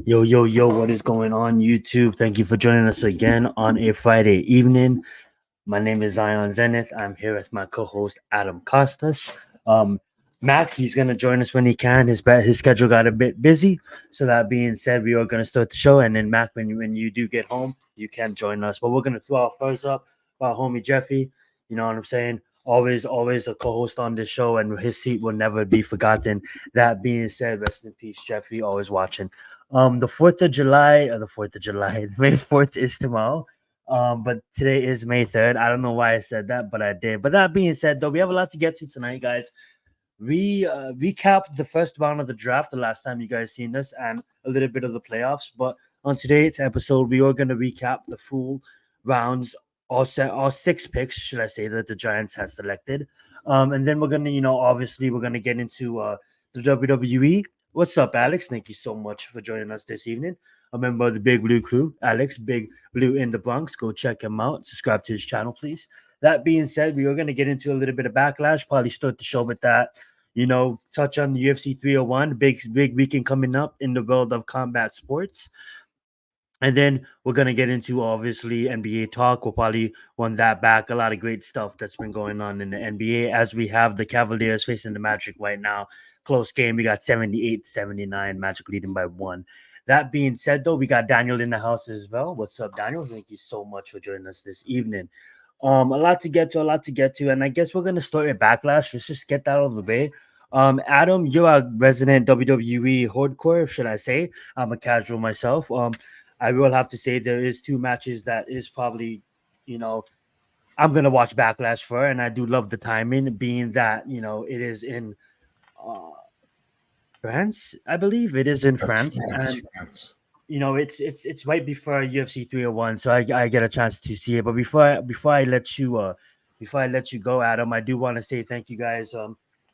Yo, yo, yo, what is going on, YouTube? Thank you for joining us again on a Friday evening. My name is Zion Zenith. I'm here with my co-host Adam Costas. Mac, he's gonna join us when he can. His schedule got a bit busy. So that being said, we are gonna start the show, and then Mac, when you do get home, you can join us. But we're gonna throw our first up about homie Jeffy. You know what I'm saying? Always a co-host on this show, and his seat will never be forgotten. That being said, rest in peace, Jeffy. Always watching. The 4th of July, or the 4th of July, May 4th is tomorrow. But today is May 3rd. I don't know why I said that, but I did. But that being said, though, we have a lot to get to tonight, guys. We recapped the first round of the draft the last time you guys seen this, and a little bit of the playoffs. But on today's episode, we are going to recap the full rounds, all 6 picks, should I say, that the Giants has selected. And then we're gonna, obviously, we're gonna get into the WWE. What's up, Alex? Thank you so much for joining us this evening. A member of the Big Blue crew, Alex, Big Blue in the Bronx. Go check him out. Subscribe to his channel, please. That being said, we are going to get into a little bit of backlash. Probably start the show with that. Touch on the UFC 301, big weekend coming up in the world of combat sports. And then we're going to get into, obviously, NBA talk. We'll probably run that back. A lot of great stuff that's been going on in the NBA as we have the Cavaliers facing the Magic right now. Close game. We got 78-79, Magic leading by 1. That being said, though, we got Daniel in the house as well. What's up, Daniel? Thank you so much for joining us this evening. A lot to get to, and I guess we're gonna start with Backlash. Let's just get that out of the way. Adam, you're a resident WWE hardcore, should I say? I'm a casual myself. I will have to say there is 2 matches that is probably, I'm gonna watch Backlash for, and I do love the timing, being that it is in France, I believe it is in France, and it's right before UFC 301, so I get a chance to see it. But before I let you go, Adam, I do want to say thank you guys.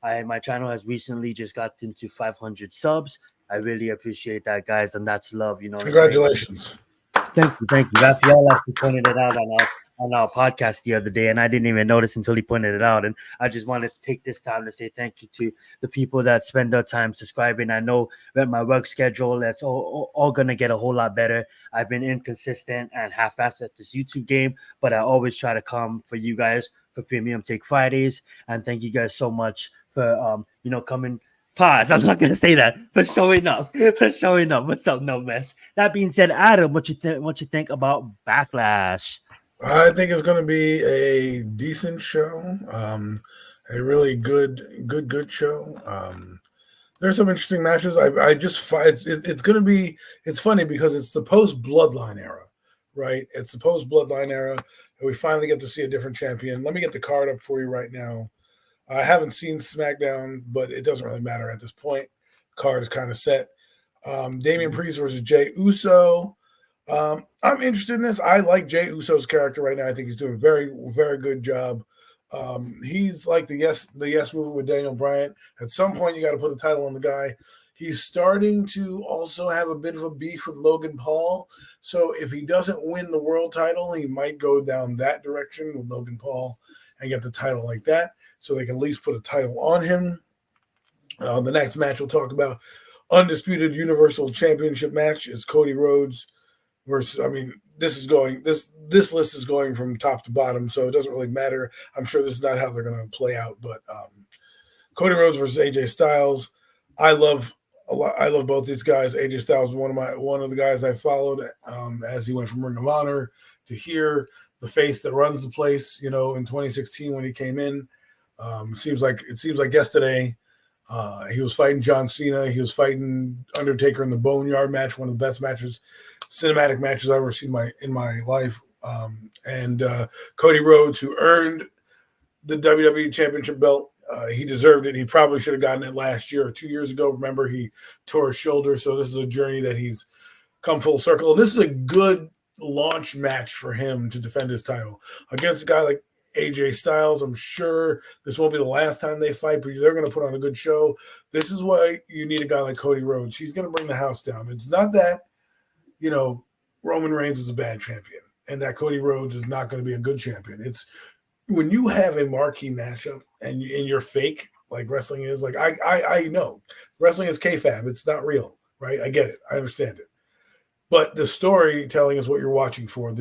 My channel has recently just got into 500 subs. I really appreciate that, guys, and that's love. Congratulations. Thank you. Raphael actually pointed it out on our podcast the other day, and I didn't even notice until he pointed it out. And I just wanted to take this time to say thank you to the people that spend their time subscribing. I know that my work schedule, that's all going to get a whole lot better. I've been inconsistent and half-assed at this YouTube game, but I always try to come for you guys for Premium Take Fridays. And thank you guys so much for, coming. Pause. I'm not gonna say that. For showing up. What's up, no mess? That being said, Adam, what you think about Backlash? I think it's going to be a decent show. A really good show. There's some interesting matches. It's going to be. It's funny because it's the post Bloodline era, right? It's the post Bloodline era, and we finally get to see a different champion. Let me get the card up for you right now. I haven't seen SmackDown, but it doesn't really matter at this point. The card is kind of set. Damian Priest versus Jey Uso. I'm interested in this. I like Jey Uso's character right now. I think he's doing a very, very good job. He's like the yes movement with Daniel Bryan. At some point, you got to put the title on the guy. He's starting to also have a bit of a beef with Logan Paul. So if he doesn't win the world title, he might go down that direction with Logan Paul and get the title like that. So they can at least put a title on him. The next match we'll talk about, undisputed Universal Championship match, is Cody Rhodes versus. This list is going from top to bottom, so it doesn't really matter. I'm sure this is not how they're going to play out, but Cody Rhodes versus AJ Styles. I love both these guys. AJ Styles is one of the guys I followed as he went from Ring of Honor to here, the face that runs the place. In 2016 when he came in. It seems like yesterday he was fighting John Cena. He was fighting Undertaker in the Boneyard match, one of the best cinematic matches I've ever seen in my life. And Cody Rhodes, who earned the WWE Championship belt, he deserved it. He probably should have gotten it last year or 2 years ago. Remember, he tore his shoulder, so this is a journey that he's come full circle. And this is a good launch match for him to defend his title against a guy like AJ Styles. I'm sure this won't be the last time they fight, but they're going to put on a good show. This is why you need a guy like Cody Rhodes. He's going to bring the house down. It's not that, Roman Reigns is a bad champion and that Cody Rhodes is not going to be a good champion. It's when you have a marquee matchup and you're fake, like wrestling is. Like I know wrestling is kayfabe. It's not real, right? I get it. I understand it. but the storytelling is what you're watching for.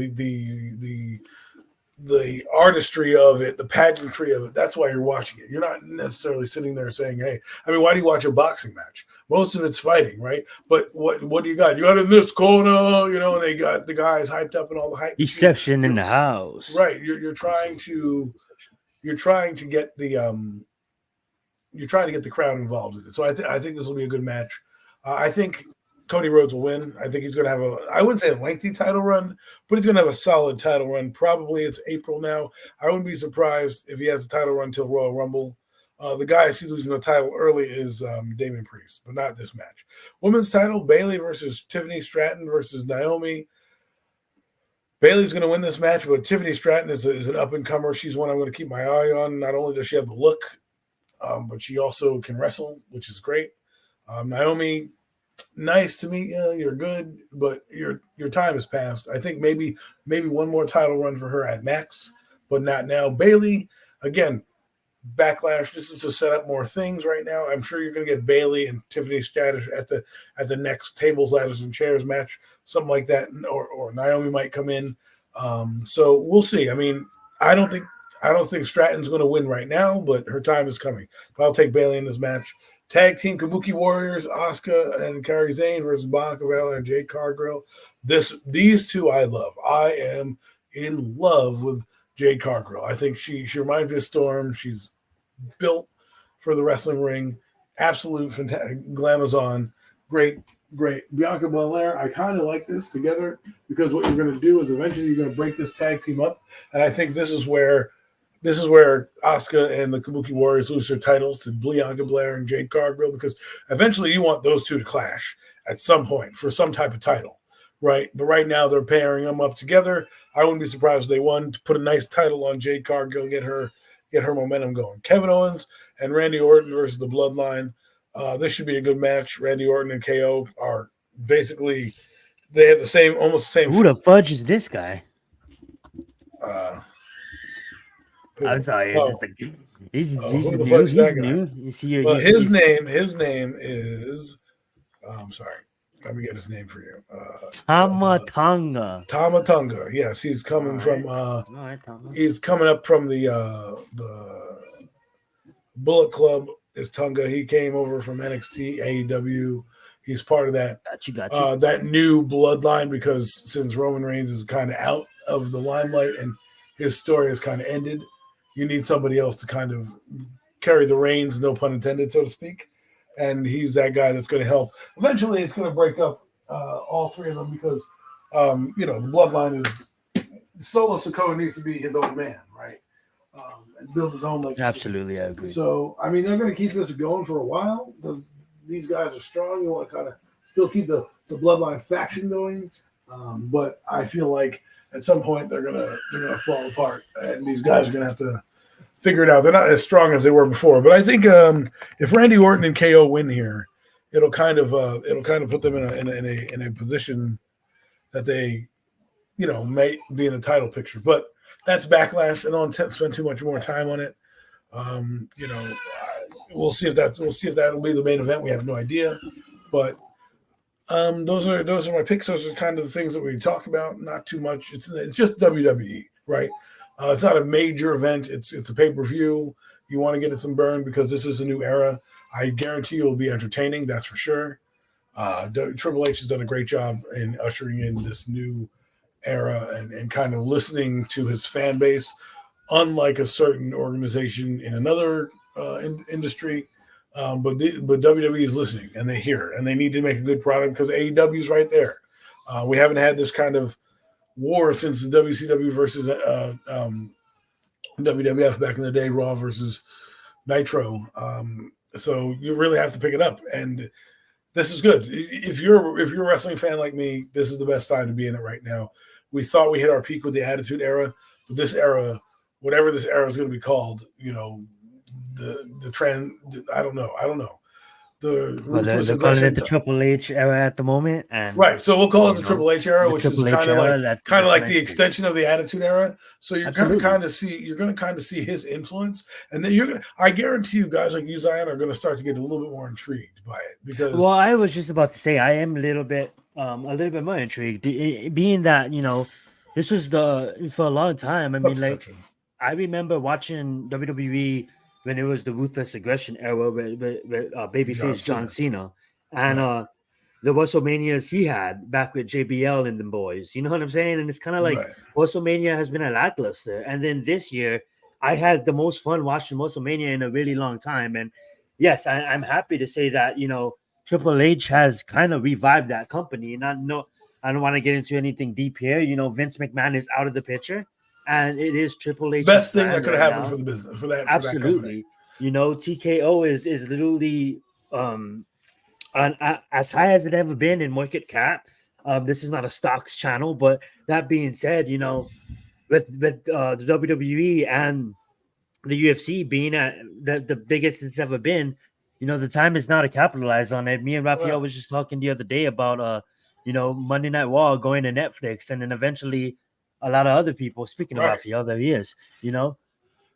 The artistry of it, the pageantry of it. That's why you're watching it. You're not necessarily sitting there saying, "Hey," I mean, why do you watch a boxing match? Most of it's fighting, right? But what do you got? You got in this corner, and they got the guys hyped up and all the hype. Deception in the house, right? You're trying to get the crowd involved in it. So I think this will be a good match. I think Cody Rhodes will win. I think he's going to have I wouldn't say a lengthy title run, but he's going to have a solid title run. Probably it's April now. I wouldn't be surprised if he has a title run till Royal Rumble. The guy I see losing the title early is Damian Priest, but not this match. Women's title, Bayley versus Tiffany Stratton versus Naomi. Bayley's going to win this match, but Tiffany Stratton is an up-and-comer. She's one I'm going to keep my eye on. Not only does she have the look, but she also can wrestle, which is great. Naomi, nice to meet you. You're good, but your time has passed. I think maybe one more title run for her at max, but not now. Bayley, again, Backlash. This is to set up more things right now. I'm sure you're going to get Bayley and Tiffany Stratton at the next tables, ladders, and chairs match, something like that, or Naomi might come in. So we'll see. I mean, I don't think Stratton's going to win right now, but her time is coming. But I'll take Bayley in this match. Tag team Kabuki Warriors, Asuka and Kairi Sane versus Bianca Belair and Jade Cargill. These two I love. I am in love with Jade Cargill. I think she reminds me of Storm. She's built for the wrestling ring. Absolute fantastic. Glamazon. Great. Bianca Belair, I kind of like this together because what you're going to do is eventually you're going to break this tag team up. And I think this is where Asuka and the Kabuki Warriors lose their titles to Bianca Belair and Jade Cargill, because eventually you want those two to clash at some point for some type of title, right? But right now they're pairing them up together. I wouldn't be surprised if they won to put a nice title on Jade Cargill, get her momentum going. Kevin Owens and Randy Orton versus the Bloodline. This should be a good match. Randy Orton and KO are basically, they have almost the same. Who the fudge is this guy? I'm sorry. He's new. You see, his name is. I'm sorry. Let me get his name for you. Tama Tonga. Yes, he's coming from. He's coming up from the Bullet Club. Is Tonga? He came over from NXT, AEW. He's part of that. Got you. That new bloodline, because since Roman Reigns is kind of out of the limelight and his story has kind of ended, you need somebody else to kind of carry the reins, no pun intended, so to speak. And he's that guy that's going to help. Eventually, it's going to break up all three of them because, the bloodline is Solo Sikoa needs to be his own man, right? And build his own legacy. Absolutely, I agree. So, I mean, they're going to keep this going for a while because these guys are strong. You want to kind of still keep the bloodline faction going. But I feel like at some point they're gonna fall apart, and these guys are gonna have to figure it out. They're not as strong as they were before, but I think if Randy Orton and KO win here, it'll kind of put them in a position that they, may be in the title picture. But that's Backlash. I don't spend too much more time on it. We'll see if that'll be the main event. We have no idea, but. Those are my picks. Those are kind of the things that we talk about. Not too much. It's just WWE, right? It's not a major event. It's a pay-per-view. You want to get it some burn because this is a new era. I guarantee it will be entertaining. That's for sure. Triple H has done a great job in ushering in this new era and kind of listening to his fan base, unlike a certain organization in another industry. But WWE is listening, and they hear, and they need to make a good product because AEW is right there. We haven't had this kind of war since the WCW versus WWF back in the day, Raw versus Nitro. So you really have to pick it up, and this is good. If you're a wrestling fan like me, this is the best time to be in it right now. We thought we hit our peak with the Attitude Era, but this era, whatever this era is going to be called, the trend. I don't know. They're calling it the Triple H era at the moment, and right. So we'll call it the Triple H era, which is kind of like the extension of the Attitude Era. So you're going to kind of see his influence, and then I guarantee you guys like you, Zion, are going to start to get a little bit more intrigued by it because. Well, I was just about to say I am a little bit a little bit more intrigued, being that this was for a long time. I mean, like Upsetting. I remember watching WWE when it was the Ruthless Aggression era with babyface John Cena, and Right. the WrestleManias he had back with JBL and them boys. You know what I'm saying? And it's kind of like Right. WrestleMania has been a lackluster, and then this year I had the most fun watching WrestleMania in a really long time. And yes, I'm happy to say that Triple H has kind of revived that company. And I don't want to get into anything deep here. Vince McMahon is out of the picture, and it is Triple H's Best thing that brand could have right happened now. for the business, for that company. Absolutely. TKO is literally as high as it ever been in market cap. This is not a stocks channel, but that being said, with the WWE and the UFC being at the biggest it's ever been, the time is now to capitalize on it. Me and Raphael Well, was just talking the other day about Monday Night Raw going to Netflix, and then eventually a lot of other people. Speaking of right. Raphael, there he is.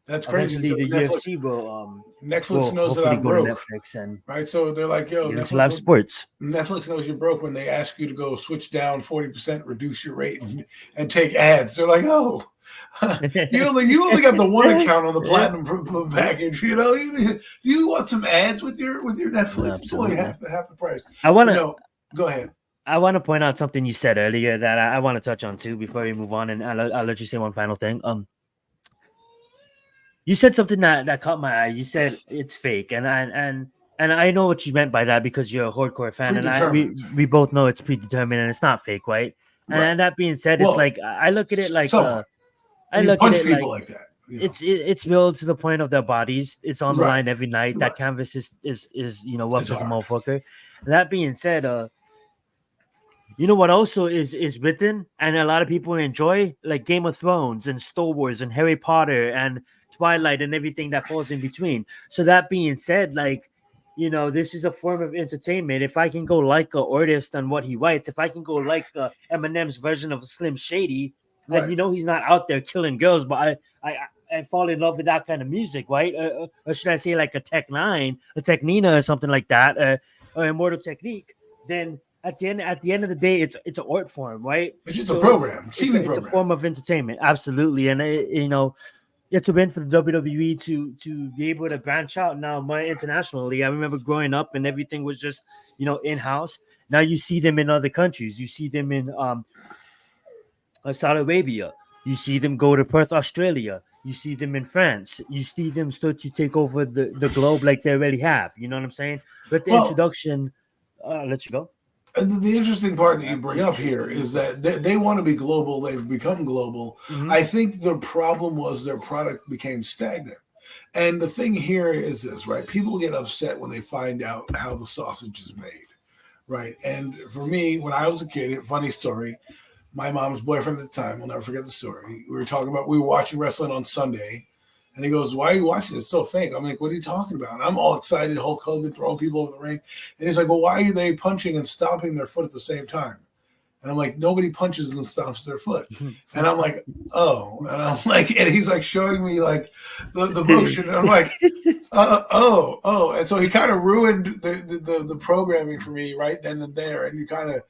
That's crazy. Eventually the Netflix, UFC will Netflix knows that hopefully I'm go to broke, Netflix and right? So they're like, "Yo, get into live sports. Netflix knows you're broke when they ask you to go switch down 40%, reduce your rate, and take ads." They're like, "Oh, you only got the one account on the platinum package. You want some ads with your Netflix? It's only half the price." Go ahead. I want to point out something you said earlier that I want to touch on too before we move on, and I'll let you say one final thing. You said something that caught my eye. You said it's fake, and I know what you meant by that because you're a hardcore fan, and we both know it's predetermined and it's not fake, right? And that being said, it's like I look at it like I look at it like that. It's real to the point of their bodies. It's on the line every night. That canvas is rough as a motherfucker. That being said, what also is written and a lot of people enjoy, like Game of Thrones and Star Wars and Harry Potter and Twilight and everything that falls in between. So that being said, like, this is a form of entertainment. If I can go like an artist on what he writes, if I can go like Eminem's version of Slim Shady, then he's not out there killing girls. But I fall in love with that kind of music, right? Or should I say like a Tech Nine, a Technina, or something like that, or Immortal Technique? Then at the end of the day, it's an art form, right? It's just a program. It's a form of entertainment, absolutely, and it's a win for the WWE to be able to branch out now more internationally. I remember growing up and everything was just in house. Now you see them in other countries. You see them in Saudi Arabia. You see them go to Perth, Australia. You see them in France. You see them start to take over the globe like they already have. You know what I'm saying? But the introduction, I'll let you go. The interesting part that you bring up here is that they want to be global. They've become global. Mm-hmm. I think the problem was their product became stagnant. And the thing here is this, right? People get upset when they find out how the sausage is made, right? And for me, when I was a kid, funny story, my mom's boyfriend at the time, I'll never forget the story. We were watching wrestling on Sunday. And he goes, "Why are you watching? It's so fake." I'm like, "What are you talking about?" And I'm all excited, Hulk Hogan throwing people over the ring. And he's like, "Well, why are they punching and stomping their foot at the same time?" And I'm like, "Nobody punches and stomps their foot." And I'm like, "Oh." And I'm like, and he's like showing me like the motion. And I'm like, oh. And so he kind of ruined the programming for me right then and there. And you kind of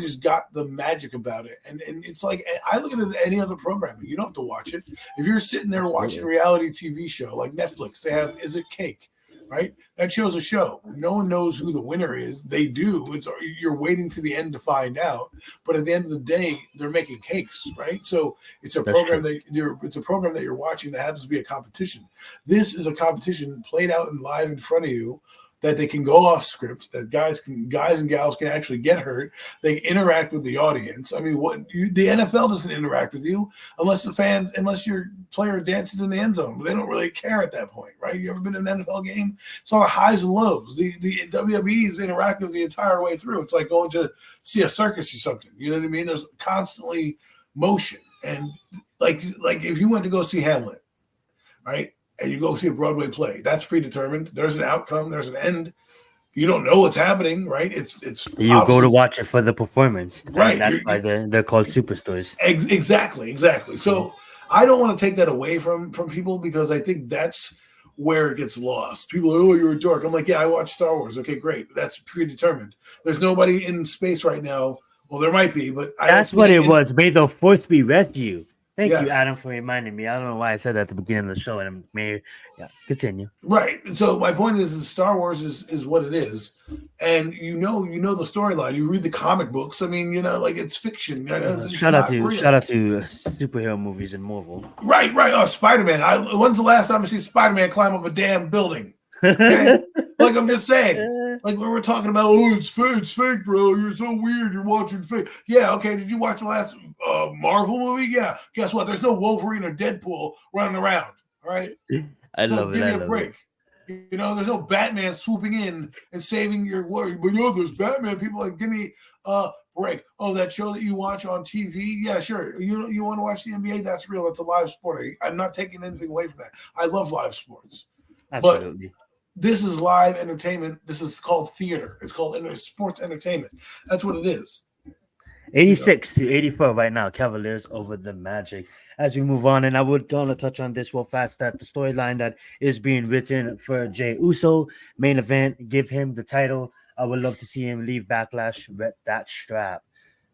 just got the magic about it. And it's like, I look at it any other programming. You don't have to watch it. If you're sitting there watching a reality TV show like Netflix, they have Is It Cake, right? That show's a show. No one knows who the winner is. They do. You're waiting to the end to find out. But at the end of the day, they're making cakes, right? So it's a program that you're watching that happens to be a competition. This is a competition played out and live in front of you, that they can go off script, that guys and gals can actually get hurt. They interact with the audience. I mean, the NFL doesn't interact with you unless your player dances in the end zone. But they don't really care at that point, right? You ever been in an NFL game? It's all highs and lows. The WWE is interactive the entire way through. It's like going to see a circus or something. You know what I mean? There's constantly motion. And like if you went to go see Hamlet, right? And you go see a Broadway play, that's predetermined. There's an outcome. There's an end. You don't know what's happening, right? You go to watch it for the performance, right? That's why they're called superstars. Exactly. So I don't want to take that away from people, because I think that's where it gets lost. People are, oh, you're a dork. I'm like, yeah, I watch Star Wars. Okay, great. That's predetermined. There's nobody in space right now. Well, there might be, but that's what it was. May the fourth be with you. Thank you, Yes. Adam, for reminding me. I don't know why I said that at the beginning of the show, and continue. Right. So my point is Star Wars is what it is, and you know the storyline. You read the comic books. I mean, like it's fiction. Shout out to superhero movies and Marvel. Right. Oh, Spider-Man. When's the last time I see Spider-Man climb up a damn building? Okay? Like I'm just saying. Like when we're talking about, oh, it's fake, bro. You're so weird. You're watching fake. Yeah. Okay. Did you watch the last Marvel movie? Yeah. Guess what? There's no Wolverine or Deadpool running around. All right. I love it. Give me a break. There's no Batman swooping in and saving your worry. But there's Batman. People like, give me a break. Oh, that show that you watch on TV? Yeah, sure. You want to watch the NBA? That's real. It's a live sport. I'm not taking anything away from that. I love live sports. Absolutely. But this is live entertainment. This is called theater. It's called sports entertainment. That's what it is. 86 to 84 right now. Cavaliers over the Magic. As we move on, and I would want to touch on this real fast, that the storyline that is being written for Jey Uso, main event, give him the title. I would love to see him leave Backlash with that strap.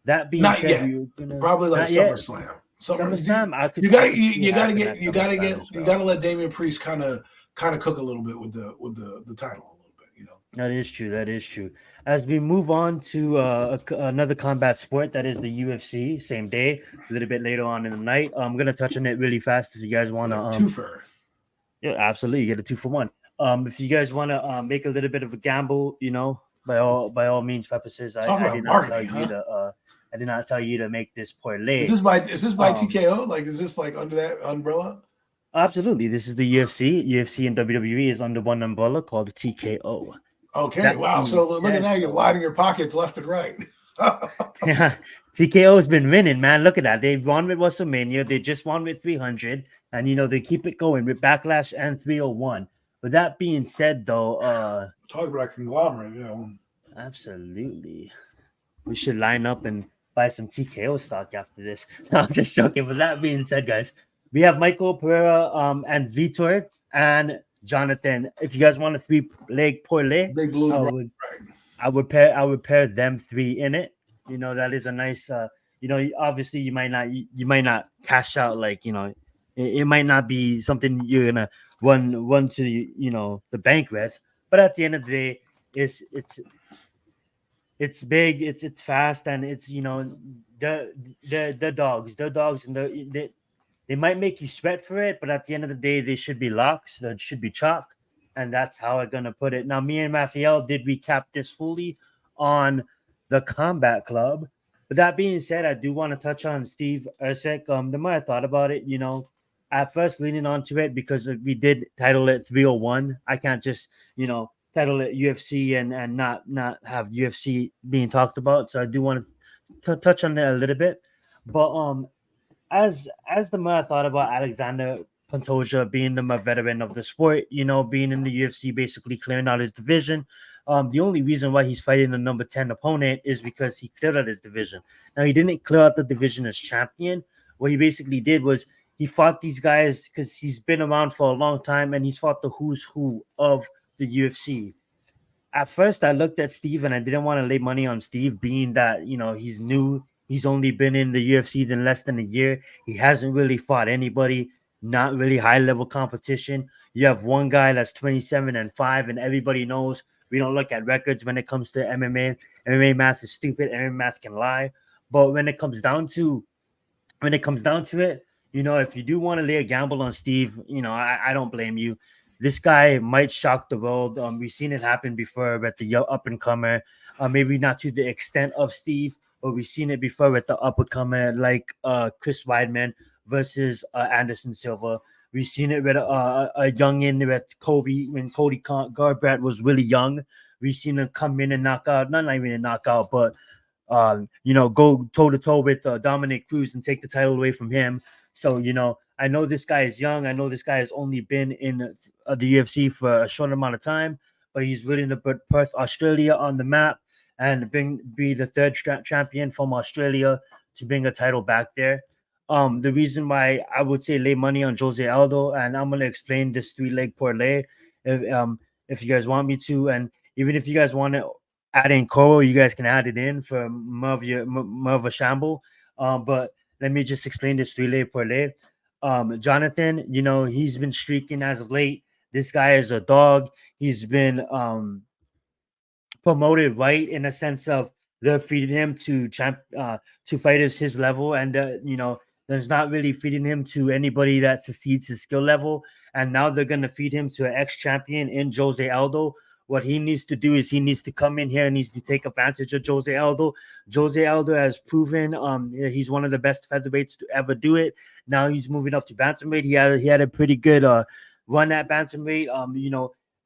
That being not said, yet. Probably like SummerSlam. SummerSlam. You gotta let Damian Priest kind of cook a little bit with the title a little bit. That is true. As we move on to another combat sport, that is the UFC, same day, a little bit later on in the night. I'm going to touch on it really fast if you guys want to. Twofer. Yeah, absolutely. You get a 2-for-1. If you guys want to make a little bit of a gamble, by all means purposes, I did not tell you to make this parlay. Is this by TKO? Like, is this like under that umbrella? Absolutely. This is the UFC. UFC and WWE is under one umbrella called TKO. Okay, wow. So look at that. You're lining your pockets left and right. Yeah, TKO has been winning, man. Look at that. They won with WrestleMania. They just won with 300. And, they keep it going with Backlash and 301. With that being said, though. Talk about conglomerate, Absolutely. We should line up and buy some TKO stock after this. No, I'm just joking. With that being said, guys, we have Michael Pereira and Vitor and Jonathan. If you guys want a 3-leg parlay, I would pair them 3 in it. That is a nice. Obviously you might not cash out, like, it might not be something you're gonna run to the bank with. But at the end of the day, it's big, it's fast, and it's the dogs, and they might make you sweat for it, but at the end of the day, they should be locks. They should be chalk. And that's how I'm going to put it. Now, me and Raphael did recap this fully on the Combat Club. But that being said, I do want to touch on Steve Ercik. The more I thought about it, at first leaning onto it because we did title it 301. I can't just, title it UFC and not have UFC being talked about. So I do want to touch on that a little bit. But as the more I thought about Alexander Pantoja being the more veteran of the sport, being in the UFC, basically clearing out his division. The only reason why he's fighting the number 10 opponent is because he cleared out his division. Now, he didn't clear out the division as champion. What he basically did was he fought these guys because he's been around for a long time and he's fought the who's who of the UFC. At first, I looked at Steve and I didn't want to lay money on Steve, being that, he's new. He's only been in the UFC in less than a year. He hasn't really fought anybody, not really high-level competition. You have one guy that's 27-5, and everybody knows we don't look at records when it comes to MMA. MMA math is stupid. MMA math can lie. But when it comes down to it, if you do want to lay a gamble on Steve, I don't blame you. This guy might shock the world. We've seen it happen before with the up-and-comer. Maybe not to the extent of Steve, but we've seen it before with the up-and-comer like Chris Weidman versus Anderson Silva. We've seen it with a youngin with Kobe when Cody Garbrandt was really young. We've seen him come in and knock out, not even a knockout, but go toe-to-toe with Dominic Cruz and take the title away from him. So, I know this guy is young. I know this guy has only been in the UFC for a short amount of time, but he's willing to put Perth, Australia on the map and be the third champion from Australia to bring a title back there. The reason why I would say lay money on Jose Aldo, and I'm gonna explain this 3-leg parlay if you guys want me to, and even if you guys want to add in Coro, you guys can add it in for more of a shamble. But let me just explain this 3-leg parlay. Jonathan, he's been streaking as of late. This guy is a dog. He's been promoted right in a sense of they're feeding him to fighters his level, and there's not really feeding him to anybody that succeeds his skill level. And now they're gonna feed him to an ex-champion in Jose Aldo. What he needs to do is he needs to come in here and needs to take advantage of Jose Aldo. Jose Aldo has proven he's one of the best featherweights to ever do it. Now he's moving up to bantamweight. He had a pretty good run at bantamweight.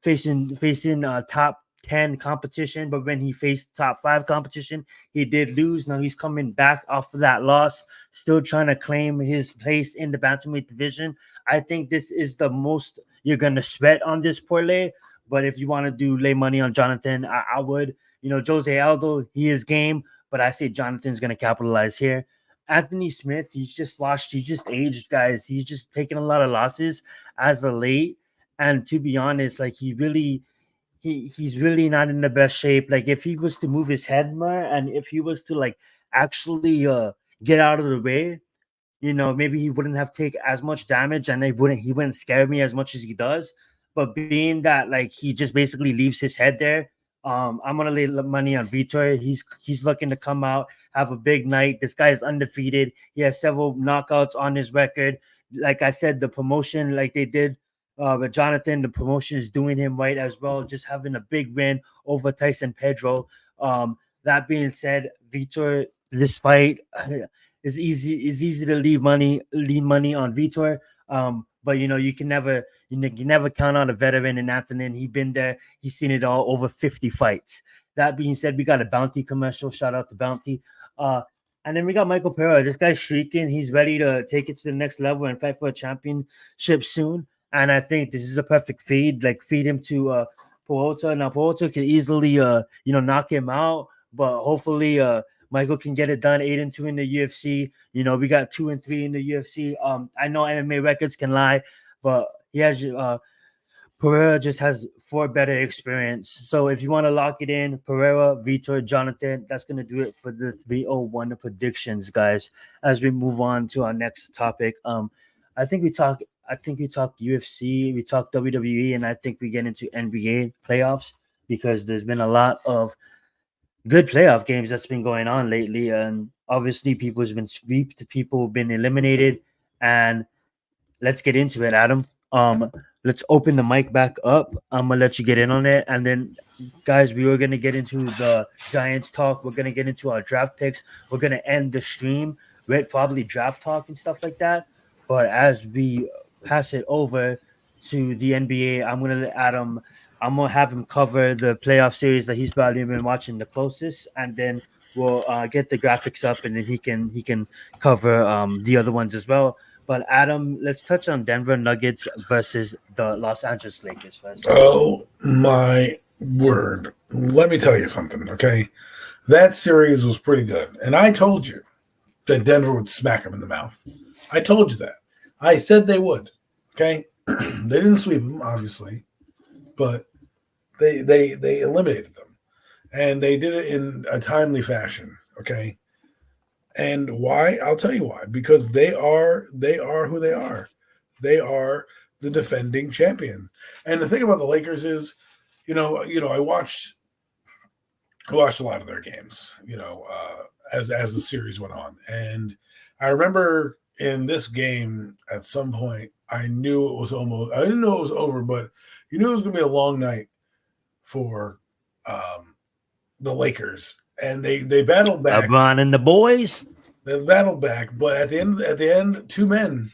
Facing top 10 competition, but when he faced top 5 competition, he did lose. Now he's coming back off of that loss, still trying to claim his place in the bantamweight division. I think this is the most you're gonna sweat on this parlay. But if you want to do lay money on Jonathan, I would. Jose Aldo, he is game, but I say Jonathan's gonna capitalize here. Anthony Smith, he's just washed, he just aged, guys. He's just taking a lot of losses as of late. And to be honest, like he's really not in the best shape. Like if he was to move his head more, and if he was to like actually get out of the way, maybe he wouldn't have take as much damage, and he wouldn't scare me as much as he does. But being that like he just basically leaves his head there, I'm gonna lay money on Vitor. He's looking to come out, have a big night. This guy is undefeated. He has several knockouts on his record. Like I said, the promotion, like they did but Jonathan, the promotion is doing him right as well, just having a big win over Tyson Pedro. That being said, Vitor, this fight is easy to leave money on Vitor. But you can never count on a veteran in Anthony. He's been there, he's seen it all, over 50 fights. That being said, we got a Bounty commercial. Shout out to Bounty. And then we got Michael Pereira. This guy's shrieking. He's ready to take it to the next level and fight for a championship soon. And I think this is a perfect feed. Like feed him to Peralta. Now Peralta can easily knock him out, but hopefully Michael can get it done. 8-2 in the UFC. We got 2-3 in the UFC. I know MMA records can lie, but he has Pereira just has 4 better experience. So if you want to lock it in, Pereira, Vitor, Jonathan, that's gonna do it for the 301 predictions, guys. As we move on to our next topic, I think we talk UFC, we talk WWE, and I think we get into NBA playoffs because there's been a lot of good playoff games that's been going on lately, and obviously people have been swept, people have been eliminated, and let's get into it, Adam. Let's open the mic back up. I'm gonna let you get in on it, and then, guys, we were gonna get into the Giants talk. We're gonna get into our draft picks. We're gonna end the stream with probably draft talk and stuff like that. But as we pass it over to the NBA, I'm gonna let Adam. I'm gonna have him cover the playoff series that he's probably been watching the closest, and then we'll get the graphics up, and then he can cover the other ones as well. But Adam, let's touch on Denver Nuggets versus the Los Angeles Lakers first. Oh my word! Let me tell you something, okay? That series was pretty good, and I told you that Denver would smack them in the mouth. I told you that. I said they would. Okay, they didn't sweep them, obviously, but they eliminated them, and they did it in a timely fashion. Okay, and why? I'll tell you why. Because they are who they are. They are the defending champion. And the thing about the Lakers is, I watched a lot of their games. As the series went on, and I remember in this game at some point I knew it was almost. I didn't know it was over, but you knew it was going to be a long night for the Lakers, and they battled back. LeBron and the boys. They battled back, but at the end, two men.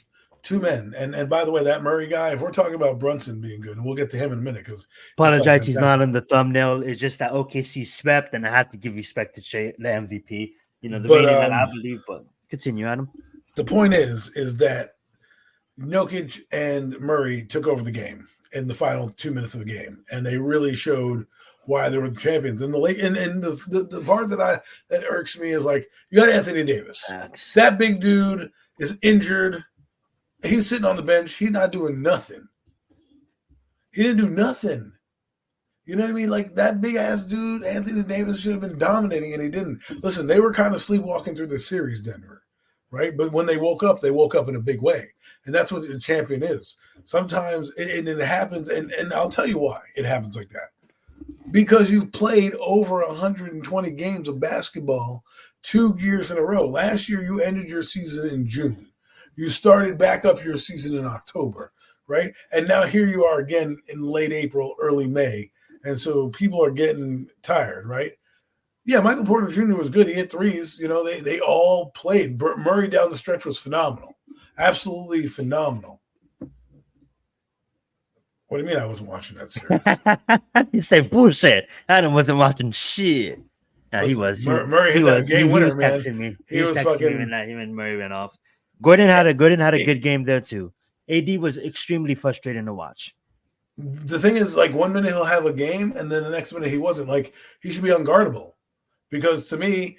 And by the way, that Murray guy, if we're talking about Brunson being good, and we'll get to him in a minute because apologize, he's not in the thumbnail. It's just that OKC swept, and I have to give respect to the MVP. The reigning that I believe, but continue, Adam. The point is that Jokic and Murray took over the game in the final 2 minutes of the game, and they really showed why they were the champions. And the part that irks me is like you got Anthony Davis, that big dude is injured. He's sitting on the bench. He's not doing nothing. He didn't do nothing. You know what I mean? Like, that big-ass dude, Anthony Davis, should have been dominating, and he didn't. Listen, they were kind of sleepwalking through the series, Denver, right? But when they woke up in a big way. And that's what the champion is. Sometimes it happens, and I'll tell you why it happens like that. Because you've played over 120 games of basketball 2 years in a row. Last year, you ended your season in June. You started back up your season in October, right? And now here you are again in late April, early May. And so people are getting tired, right? Yeah, Michael Porter Jr. was good. He hit threes. You know, they all played. Murray down the stretch was phenomenal. Absolutely phenomenal. What do you mean I wasn't watching that series? You say bullshit. Adam wasn't watching shit. No, he was. Murray hit that game winner, man. Texting me. He was texting me when him and Murray went off. Gordon had a good game there too. AD was extremely frustrating to watch. The thing is, like, 1 minute he'll have a game, and then the next minute he wasn't. Like, he should be unguardable. Because to me,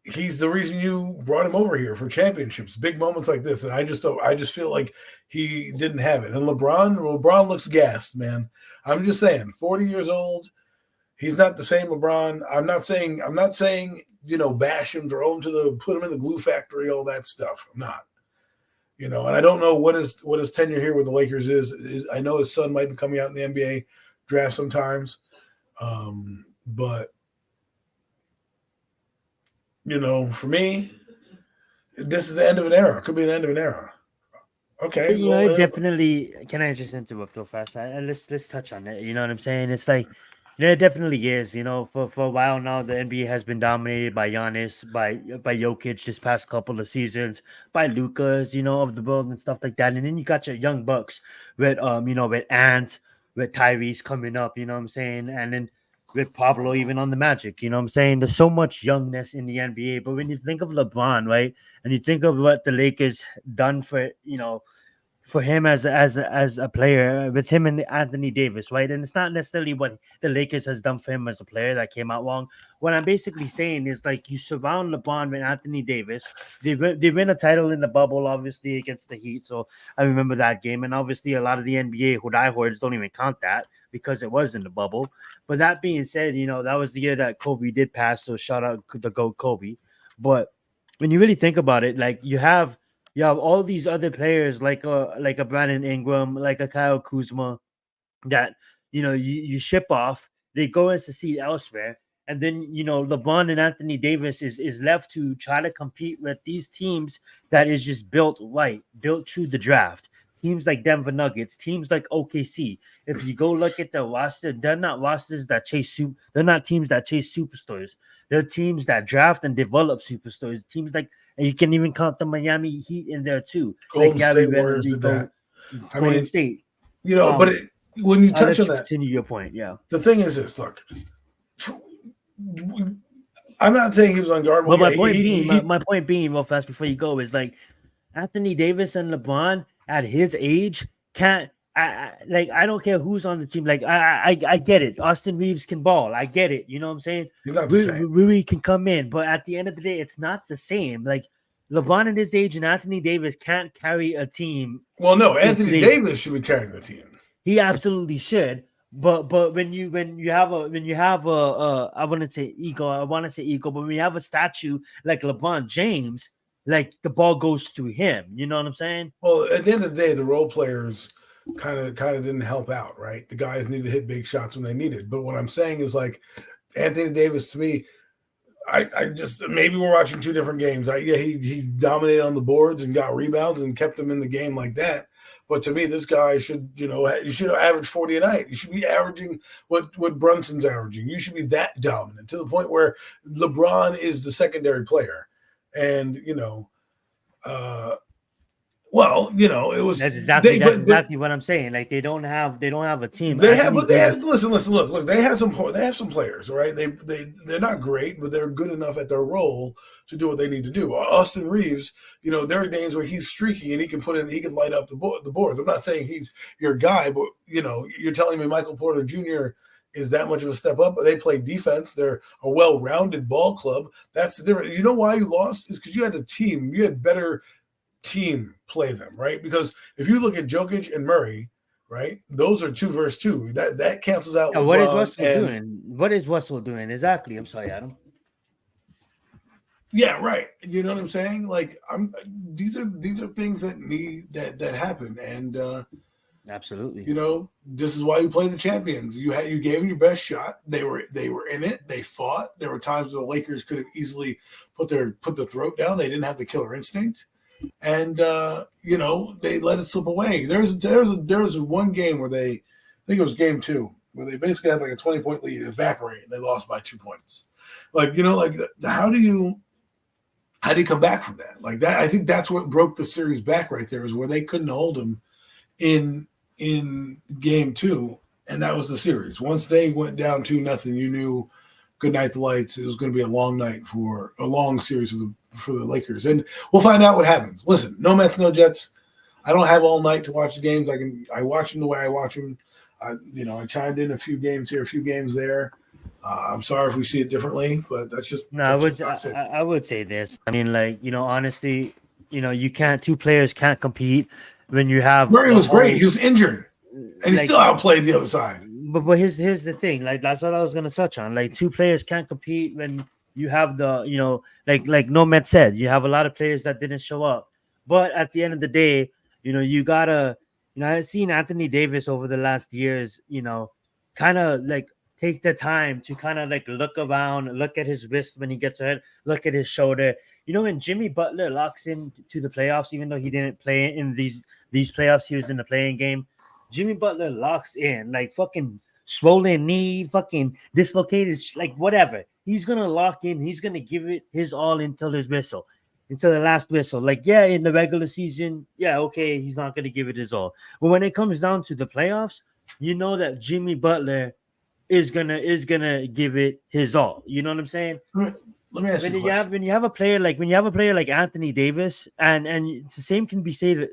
he's the reason you brought him over here for championships, big moments like this. And I just feel like he didn't have it. And LeBron looks gassed, man. I'm just saying, 40 years old, he's not the same LeBron. I'm not saying, you know, bash him, put him in the glue factory, all that stuff. I'm not. You know, and I don't know what his tenure here with the Lakers is. I know his son might be coming out in the NBA draft sometimes. But you know, for me, this is the end of an era. It could be the end of an era. Okay. You know, definitely. Can I just interrupt real fast? Let's touch on it. You know what I'm saying? It's like, you know, it definitely is. You know, for a while now, the NBA has been dominated by Giannis, by Jokic this past couple of seasons, by Lukas, you know, of the world and stuff like that. And then you got your young bucks with you know, with Ant, with Tyrese coming up. You know what I'm saying? And then with Pablo even on the Magic, you know what I'm saying? There's so much youngness in the NBA. But when you think of LeBron, right, and you think of what the Lakers done for, you know, for him as a player, with him and Anthony Davis, right? And it's not necessarily what the Lakers has done for him as a player that came out wrong. What I'm basically saying is, like, you surround LeBron with Anthony Davis. They win a title in the bubble, obviously, against the Heat. So I remember that game. And obviously, a lot of the NBA diehards don't even count that because it was in the bubble. But that being said, you know, that was the year that Kobe did pass. So shout out the GOAT Kobe. But when you really think about it, like, you have all these other players like a Brandon Ingram, like a Kyle Kuzma, that, you know, you ship off, they go and succeed elsewhere, and then, you know, LeBron and Anthony Davis is left to try to compete with these teams that is just built through the draft. Teams like Denver Nuggets, teams like OKC. If you go look at the roster, they're not rosters that they're not teams that chase superstars. They're teams that draft and develop superstars. Teams like, and you can even count the Miami Heat in there too. Golden State Warriors did that. Golden State. You know, but when you touch on that, continue your point. Yeah. The thing is this: look, I'm not saying he was unguardable. Well, my point being, real fast before you go, is like Anthony Davis and LeBron at his age can't. I don't care who's on the team. Like, I get it. Austin Reeves can ball. I get it. You know what I'm saying? Rui can come in, but at the end of the day, it's not the same. Like, LeBron at his age and Anthony Davis can't carry a team. Well, no, Anthony Davis should be carrying the team. He absolutely should. But when you have a I wouldn't say ego. I want to say ego, but when you have a statue like LeBron James, like, the ball goes through him. You know what I'm saying? Well, at the end of the day, the role players kind of didn't help out, right? The guys need to hit big shots when they needed. But what I'm saying is, like, Anthony Davis, to me, I just, maybe we're watching two different games. He dominated on the boards and got rebounds and kept them in the game like that. But to me, this guy should, you know, you should average 40 a night. You should be averaging what Brunson's averaging. You should be that dominant to the point where LeBron is the secondary player. And, you know, well, you know, it was that's exactly what I'm saying. Like, they don't have a team. Listen, look, they have some players, all right? They're not great, but they're good enough at their role to do what they need to do. Austin Reeves, you know, there are games where he's streaky and he can light up the boards. I'm not saying he's your guy, but, you know, you're telling me Michael Porter Jr. is that much of a step up? They play defense. They're a well-rounded ball club. That's the difference. You know why you lost? Is because you had a team. You had better team play them, right? Because if you look at Jokic and Murray, right, those are 2 versus 2. That cancels out What is LeBron Russell and doing? What is Russell doing exactly? I'm sorry, Adam. yeah, right. You know what I'm saying? Like these are things that happen, and Absolutely. you know, this is why you play the champions. You gave them your best shot. They were in it. They fought. There were times the Lakers could have easily put the throat down. They didn't have the killer instinct, and you know, they let it slip away. There's one game where I think it was game 2, where they basically had like a 20-point lead, evaporate, and they lost by 2 points. Like, you know, like how do you come back from that? Like that, I think that's what broke the series back right there, is where they couldn't hold them in game 2, and that was the series. Once they went down 2-0, you knew good night the lights. It was going to be a long night for a long series for the Lakers, and we'll find out what happens. Listen, no Mets, no Jets. I don't have all night to watch the games. I watch them the way I watch them. I chimed in a few games here, a few games there. I'm sorry if we see it differently, but that's just no. I would say this. I mean, like, you know, honestly, you know, two players can't compete when you have. Murray was great. He was injured, and he still outplayed the other side. But here's the thing. Like, that's what I was gonna touch on. Like, two players can't compete when you have like Nomad said, you have a lot of players that didn't show up. But at the end of the day, you know, you gotta, you know, I've seen Anthony Davis over the last years, you know, kind of like take the time to kind of like look around, look at his wrist when he gets hurt, look at his shoulder. You know, when Jimmy Butler locks in to the playoffs, even though he didn't play in these playoffs, he was in the playing game. Jimmy Butler locks in, like fucking swollen knee, fucking dislocated, like whatever. He's gonna lock in. He's gonna give it his all until his whistle, until the last whistle. Like, yeah, in the regular season, yeah, okay, he's not gonna give it his all. But when it comes down to the playoffs, you know that Jimmy Butler is gonna give it his all. You know what I'm saying? Let me ask you a question. When you have a player like Anthony Davis, and the same can be said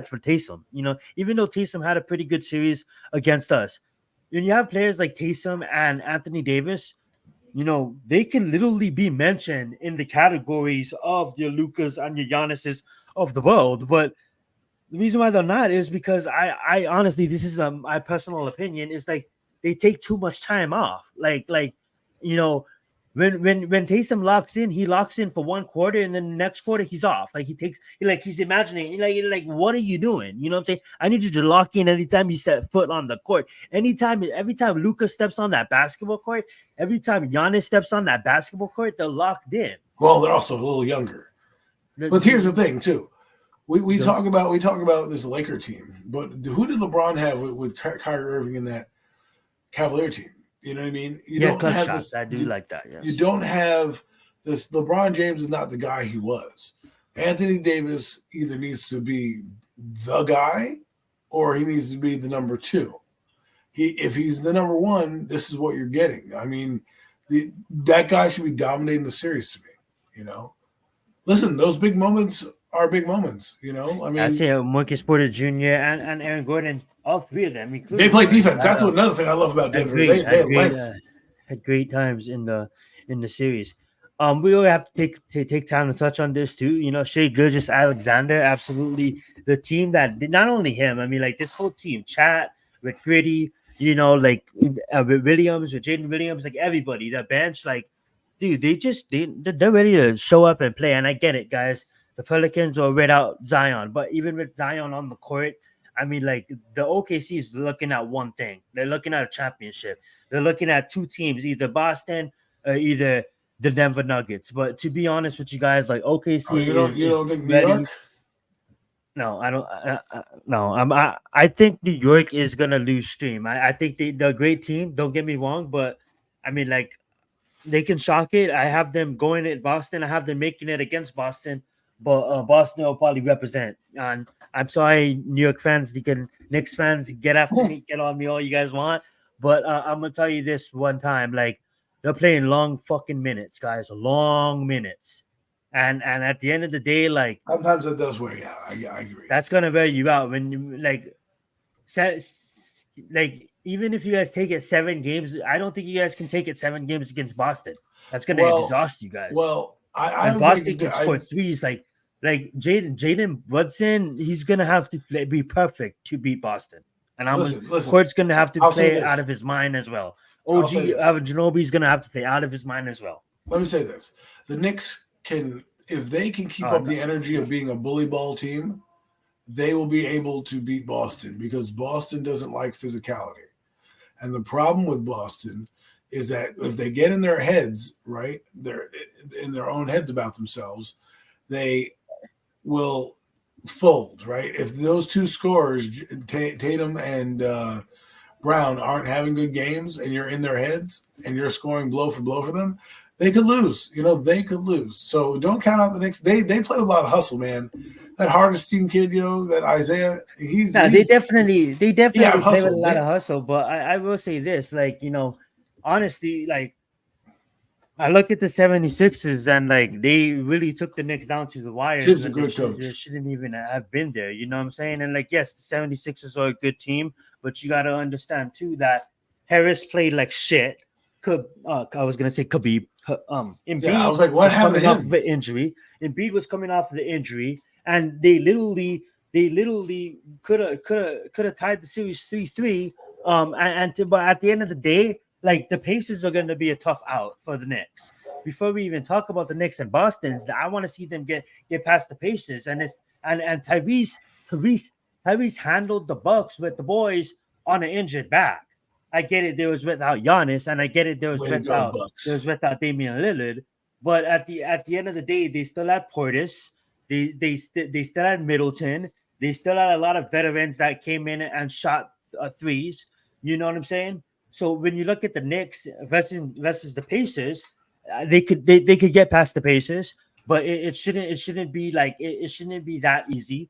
for Taysom. You know, even though Taysom had a pretty good series against us, when you have players like Taysom and Anthony Davis, you know, they can literally be mentioned in the categories of your Lucas and your Giannis's of the world. But the reason why they're not is because I honestly, this is my personal opinion, is like they take too much time off. Like you know, when Taysom locks in, he locks in for 1 quarter, and then the next quarter he's off. Like he's imagining, like what are you doing? You know what I'm saying? I need you to lock in anytime you set foot on the court. Every time Lucas steps on that basketball court, every time Giannis steps on that basketball court, they're locked in. Well, they're also a little younger. But here's the thing, too. We talk about this Laker team, but who did LeBron have with Kyrie Irving in that Cavalier team? You know what I mean? You don't have shots. This. I do like that. Yes. You don't have this. LeBron James is not the guy he was. Anthony Davis either needs to be the guy, or he needs to be the number 2. If he's the number 1, this is what you're getting. I mean, that guy should be dominating the series to me. You know, listen, those big moments are big moments. You know, I mean, I say Marcus Porter Jr. and Aaron Gordon, all 3 of them. They play defense. That's another thing I love about Denver. They had great times in the series. We will have to take time to touch on this too. You know, Shai Gilgeous-Alexander, absolutely the team that did, not only him. I mean, like this whole team, Chat with Gritty, you know, like with Williams, with Jaden Williams, like everybody, the bench, like, dude, they're ready to show up and play. And I get it, guys. The Pelicans are without Zion, but even with Zion on the court, I mean, like the OKC is looking at one thing. They're looking at a championship. They're looking at 2 teams, either Boston or either the Denver Nuggets. But to be honest with you guys, like OKC, you don't think New York? No, I don't. I think New York is gonna lose stream. I think they're a great team. Don't get me wrong, but I mean, like they can shock it. I have them going at Boston. I have them making it against Boston. But Boston will probably represent. And I'm sorry, New York fans, Knicks fans, get after me, get on me all you guys want. But I'm gonna tell you this one time, like they're playing long fucking minutes, guys, long minutes. And at the end of the day, like sometimes it does wear you out. I agree. That's gonna wear you out when you like even if you guys take it 7 games, I don't think you guys can take it 7 games against Boston. That's gonna exhaust you guys. Well, Boston can score threes like like Jalen Brunson, he's gonna have to be perfect to beat Boston, and Court's gonna have to play out of his mind as well. OG Ginobili's gonna have to play out of his mind as well. Let me say this: the Knicks can, if they can keep up the energy of being a bully ball team, they will be able to beat Boston because Boston doesn't like physicality. And the problem with Boston is that if they get in their heads, right, they're in their own heads about themselves, they will fold, right? If those two scorers, Tatum and Brown, aren't having good games and you're in their heads and you're scoring blow for blow for them, they could lose. They could lose. So don't count out the Knicks. They play with a lot of hustle, man. That Hardestein kid, that Isaiah, they definitely play with a lot of hustle. But I will say this, honestly, I look at the 76ers and they really took the Knicks down to the wire. Tibbs a good coach. They shouldn't even have been there. You know what I'm saying? And yes, the 76ers are a good team, but you got to understand too that Harris played like shit. I was gonna say Khabib. Embiid, I was like, what happened to him? Off of an injury. Embiid was coming off of the injury, and they literally could have tied the series 3-3. But at the end of the day, the Pacers are going to be a tough out for the Knicks. Before we even talk about the Knicks and Boston's, I want to see them get past the Pacers, and Tyrese handled the Bucks with the boys on an injured back. I get it. There was without Giannis, and I get it. There was without Damian Lillard. But at the end of the day, they still had Portis. They still had Middleton. They still had a lot of veterans that came in and shot threes. You know what I'm saying? So when you look at the Knicks versus the Pacers, they could get past the Pacers, but it shouldn't be it shouldn't be that easy.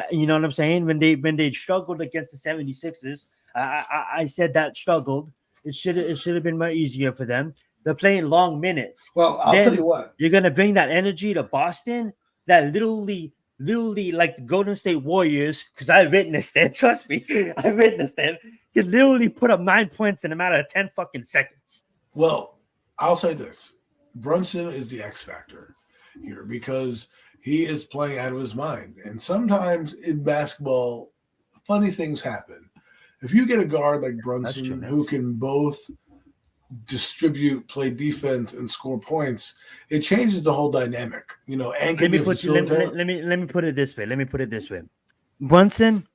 You know what I'm saying? When they struggled against the 76ers. I said that struggled. It should have been more easier for them. They're playing long minutes. Well, I'll tell you what. You're gonna bring that energy to Boston. That literally like the Golden State Warriors, because I witnessed it. Trust me, I witnessed it. You literally put up 9 points in a matter of 10 fucking seconds. Well, I'll say this: Brunson is the X factor here because he is playing out of his mind. And sometimes in basketball, funny things happen. If you get a guard like Brunson who can both distribute, play defense, and score points, it changes the whole dynamic. And let me put it this way. Brunson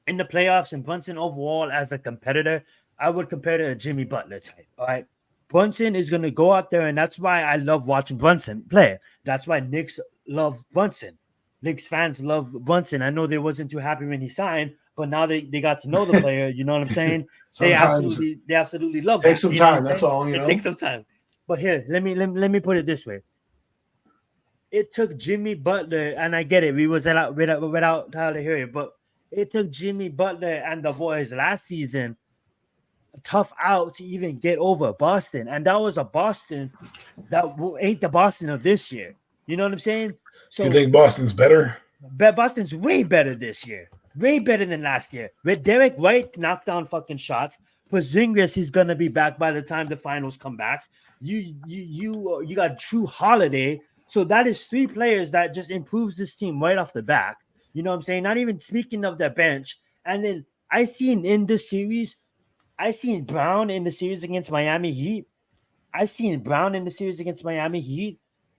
in the playoffs and Brunson overall as a competitor, I would compare to a Jimmy Butler type. All right. Brunson is gonna go out there, and that's why I love watching Brunson play. That's why Knicks love Brunson. Knicks fans love Brunson. I know they wasn't too happy when he signed. But now they got to know the player, you know what I'm saying? They absolutely love it. Take some time, that's all, It takes some time. But here, let me put it this way. It took Jimmy Butler, and I get it, we was without Tyler Herro, but it took Jimmy Butler and the boys last season a tough out to even get over Boston. And that was a Boston that ain't the Boston of this year. You know what I'm saying? So you think Boston's better? Boston's way better this year. Way better than last year. With Derek White knocked down fucking shots. Porzingis is gonna be back by the time the finals come back. You got Drew Holiday. So that is 3 players that just improves this team right off the bat. You know what I'm saying? Not even speaking of their bench. And then I seen Brown in the series against Miami Heat.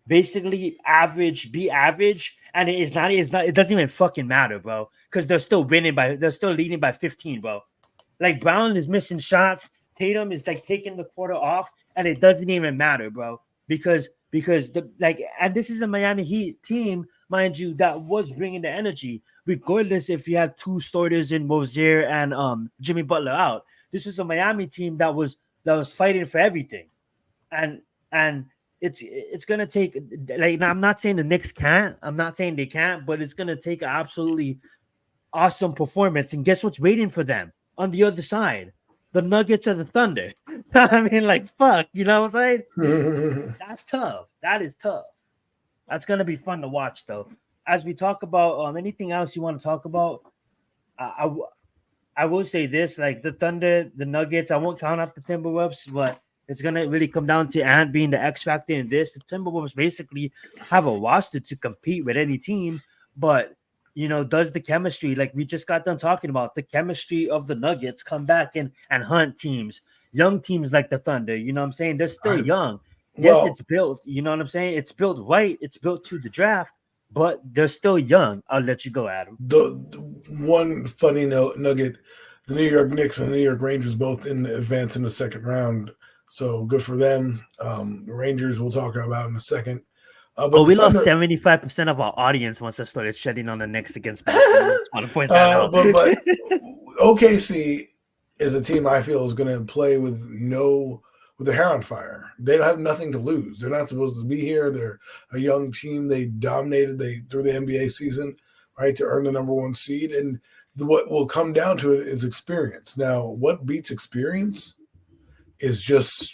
Basically be average. And it doesn't even fucking matter, bro. Because they're still leading by 15, bro. Brown is missing shots. Tatum is taking the quarter off, and it doesn't even matter, bro. Because and this is the Miami Heat team, mind you, that was bringing the energy, regardless if you had 2 starters in Rozier and Jimmy Butler out. This is a Miami team that was fighting for everything, and it's gonna take I'm not saying the Knicks can't. I'm not saying they can't, but it's gonna take an absolutely awesome performance. And guess what's waiting for them on the other side? The Nuggets or the Thunder. I mean, fuck, you know what I'm saying? That's tough. That is tough. That's gonna be fun to watch, though. As we talk about anything else you want to talk about, I will say this: the Thunder, the Nuggets. I won't count out the Timberwolves, but It's gonna really come down to Ant being the X factor in this. The Timberwolves basically have a roster to compete with any team, but does the chemistry, like we just got done talking about, the chemistry of the Nuggets come back and hunt teams, young teams like the Thunder? You know what I'm saying? They're still young. Yes, it's built. You know what I'm saying? It's built right. It's built to the draft, but they're still young. I'll let you go, Adam. The one funny nugget: the New York Knicks and the New York Rangers both advance in the second round, so good for them. The Rangers we'll talk about in a second. But we lost 75% of our audience once I started shedding on the Knicks against Boston. I just want to point that out. But OKC is a team I feel is going to play with their hair on fire. They have nothing to lose. They're not supposed to be here. They're a young team. They dominated through the NBA season, right, to earn the number one seed. And what will come down to it is experience. Now, what beats experience is just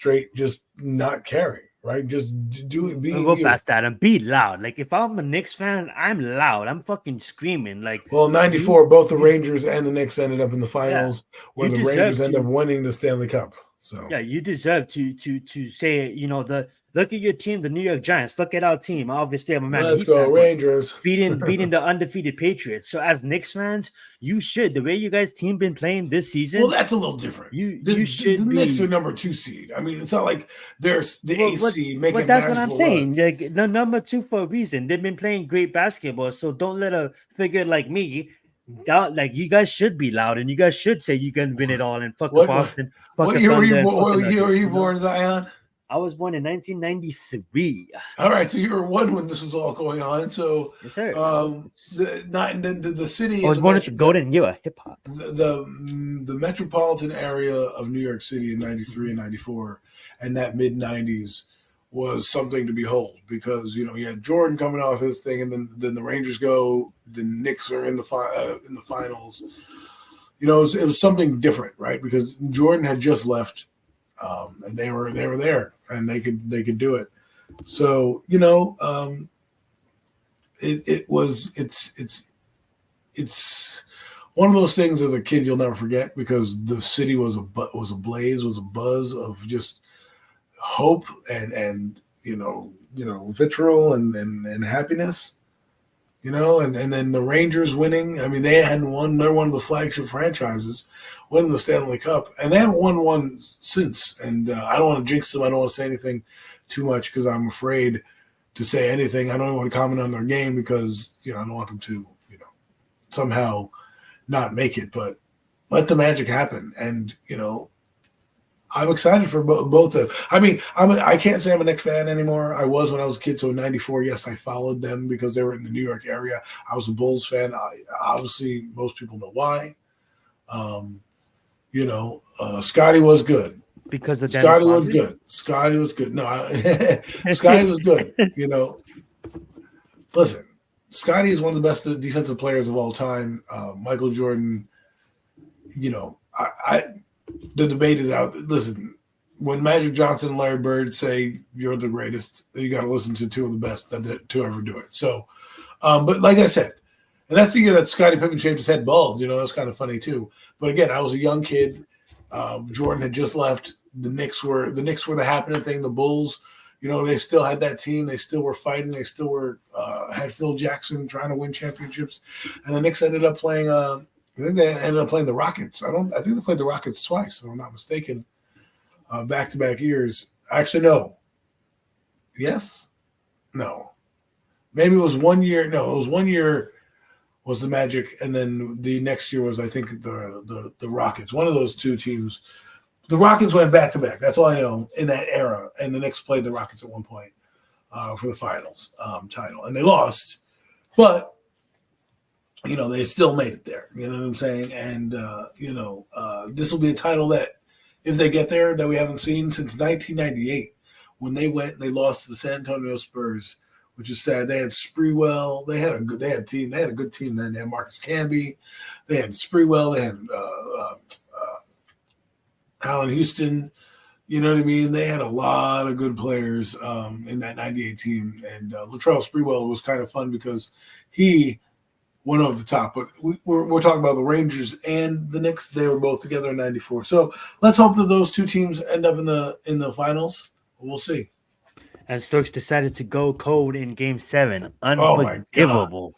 not caring. Right, just do it. Go past that and be loud. Like if I'm a Knicks fan, I'm loud. I'm fucking screaming. Like, well, '94, both the Rangers and the Knicks ended up in the finals, where the Rangers end up winning the Stanley Cup. So yeah, you deserve to say, look at your team, the New York Giants. Look at our team. Obviously, I'm a man. Let's go Rangers. Beating the undefeated Patriots. So as Knicks fans, you should. The way you guys' team been playing this season. Well, that's a little different. You should. The Knicks are number 2 seed. I mean, it's not like they're the 8th seed making. But that's what I'm saying. Like the number 2 for a reason. They've been playing great basketball. So don't let a figure like me. Like you guys should be loud and you guys should say you can win it all and fuck Boston. What year were you born, Zion? I was born in 1993. All right, so you were 1 when this was all going on. So, yes, sir. The city. I was born at the golden era of hip hop. The metropolitan area of New York City in '93 and '94, and that mid '90s was something to behold because you had Jordan coming off his thing, and then the Rangers go, the Knicks are in the finals. It was something different, right? Because Jordan had just left. And they were there, and they could do it. So it's one of those things as a kid you'll never forget because the city was ablaze, was a buzz of just hope and vitriol and happiness. And then the Rangers winning. I mean, they hadn't won. They're one of the flagship franchises, winning the Stanley Cup, and they haven't won one since. And I don't want to jinx them. I don't want to say anything too much because I'm afraid to say anything. I don't even want to comment on their game because I don't want them to somehow not make it. But let the magic happen, and I'm excited for both of them. I mean, I can't say I'm a Knicks fan anymore. I was when I was a kid. So in '94, yes, I followed them because they were in the New York area. I was a Bulls fan. Obviously, most people know why. Scotty was good. Because of Scotty was good. Scotty was good. No, Scotty was good. Listen, Scotty is one of the best defensive players of all time. Michael Jordan, the debate is out. Listen, when Magic Johnson and Larry Bird say you're the greatest, you got to listen to 2 of the best to ever do it. So, but like I said, and that's the year that Scottie Pippen shaved his head bald. That's kind of funny too. But again, I was a young kid. Jordan had just left. The Knicks were the happening thing. The Bulls, they still had that team. They still were fighting. They still were had Phil Jackson trying to win championships, and the Knicks ended up playing. I think they ended up playing the Rockets. I think they played the Rockets twice, if I'm not mistaken, back-to-back years. Actually, no. Yes? No. Maybe it was 1 year. No, it was 1 year was the Magic, and then the next year was, I think, the Rockets. One of those 2 teams. The Rockets went back-to-back. That's all I know in that era. And the Knicks played the Rockets at one point for the finals title. And they lost. But they still made it there. You know what I'm saying? And, this will be a title that, if they get there, that we haven't seen since 1998 when they lost to the San Antonio Spurs, which is sad. They had Sprewell. They had a good team. They had a good team then. They had Marcus Camby. They had Sprewell. They had Allen Houston. You know what I mean? They had a lot of good players in that 98 team. And Latrell Sprewell was kind of fun because he one of the top. But we're talking about the Rangers and the Knicks. They were both together in '94. So let's hope that those two teams end up in the finals. We'll see. And Stokes decided to go cold in Game 7. Oh my God. Unforgivable.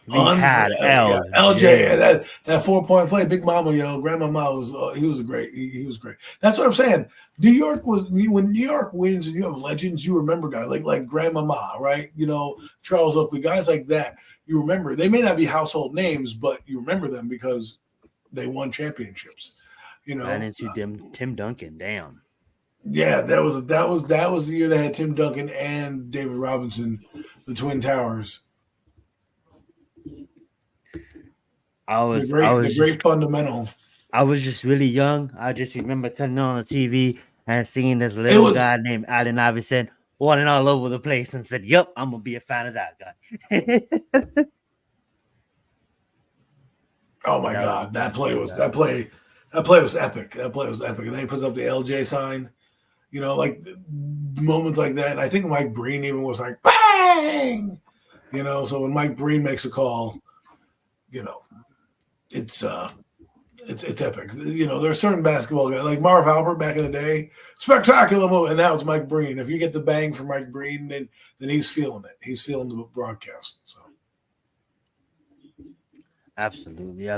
We had LJ. LJ, that 4-point play, Big Mama, Grandmama was he was great. He was great. That's what I'm saying. New York when New York wins and you have legends, you remember guys like Grandmama, right? Charles Oakley, guys like that. You remember. They may not be household names, but you remember them because they won championships. And into Tim Duncan, damn. Yeah, that was the year they had Tim Duncan and David Robinson, the Twin Towers. The great fundamental. I was just really young. I just remember turning on the TV and seeing this little guy named Allen Iverson running all over the place and said, "Yep, I'm gonna be a fan of that guy." Oh my God, that play was epic. That play was epic. And then he puts up the LJ sign. Like moments like that. And I think Mike Breen even was like, bang! So when Mike Breen makes a call, it's epic. There's certain basketball guys like Marv Albert back in the day, spectacular moment. And now it's Mike Breen. If you get the bang from Mike Breen, then he's feeling it. He's feeling the broadcast. So absolutely.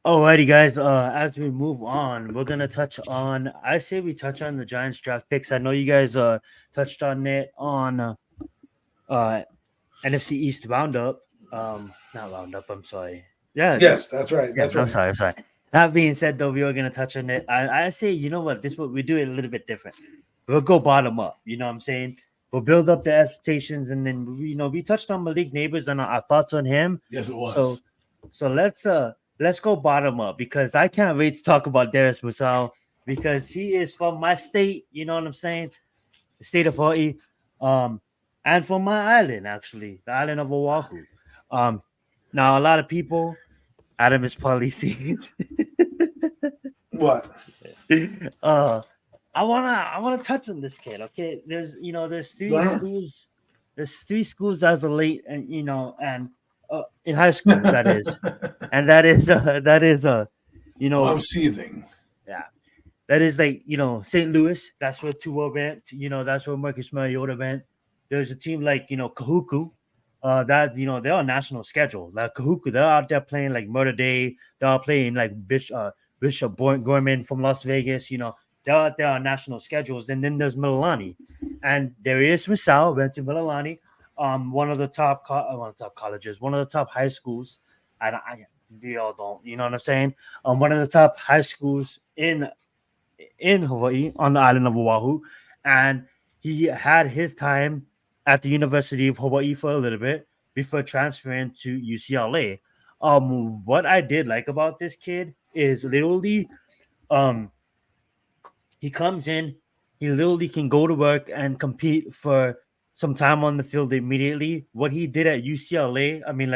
Alrighty, guys. As we move on, we're gonna touch on. I say we touch on the Giants draft picks. I know you guys touched on it on NFC East roundup. Not roundup. I'm sorry. Yeah. Yes, that's right. That's right. I'm sorry. That being said, though, we are gonna touch on it. I say, you know what? We do it a little bit different. We'll go bottom up. You know what I'm saying? We'll build up the expectations, and then we touched on Malik Nabers and our thoughts on him. Yes, it was. So let's go bottom up because I can't wait to talk about Darius Mursal because he is from my state. You know what I'm saying? The state of Hawaii, and from my island, actually, the island of Oahu. Now a lot of people, Adam is probably seeing what? I wanna touch on this kid. Okay, there's three schools. There's three schools as of late, and in high school, that is, and that is I'm seething. Yeah, that is like St. Louis. That's where Tua went. That's where Marcus Mariota went. There's a team like Kahuku. That they're on national schedule. Like Kahuku, they're out there playing like Murder Day. They're playing like Bishop Gorman from Las Vegas. They're out there on national schedules. And then there's Mililani, and there is Masao went to Mililani. One of the top colleges, one of the top high schools. We all don't, you know what I'm saying? One of the top high schools in Hawaii on the island of Oahu, and he had his time at the University of Hawaii for a little bit before transferring to UCLA. What I did like about this kid is literally, he comes in, he literally can go to work and compete for some time on the field immediately. What he did at UCLA, I mean,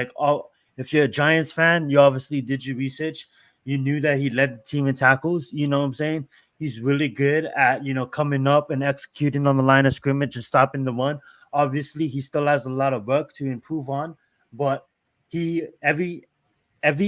if you're a Giants fan, you obviously did your research. You knew that he led the team in tackles. You know what I'm saying? He's really good at, coming up and executing on the line of scrimmage and stopping the run. Obviously, he still has a lot of work to improve on, but every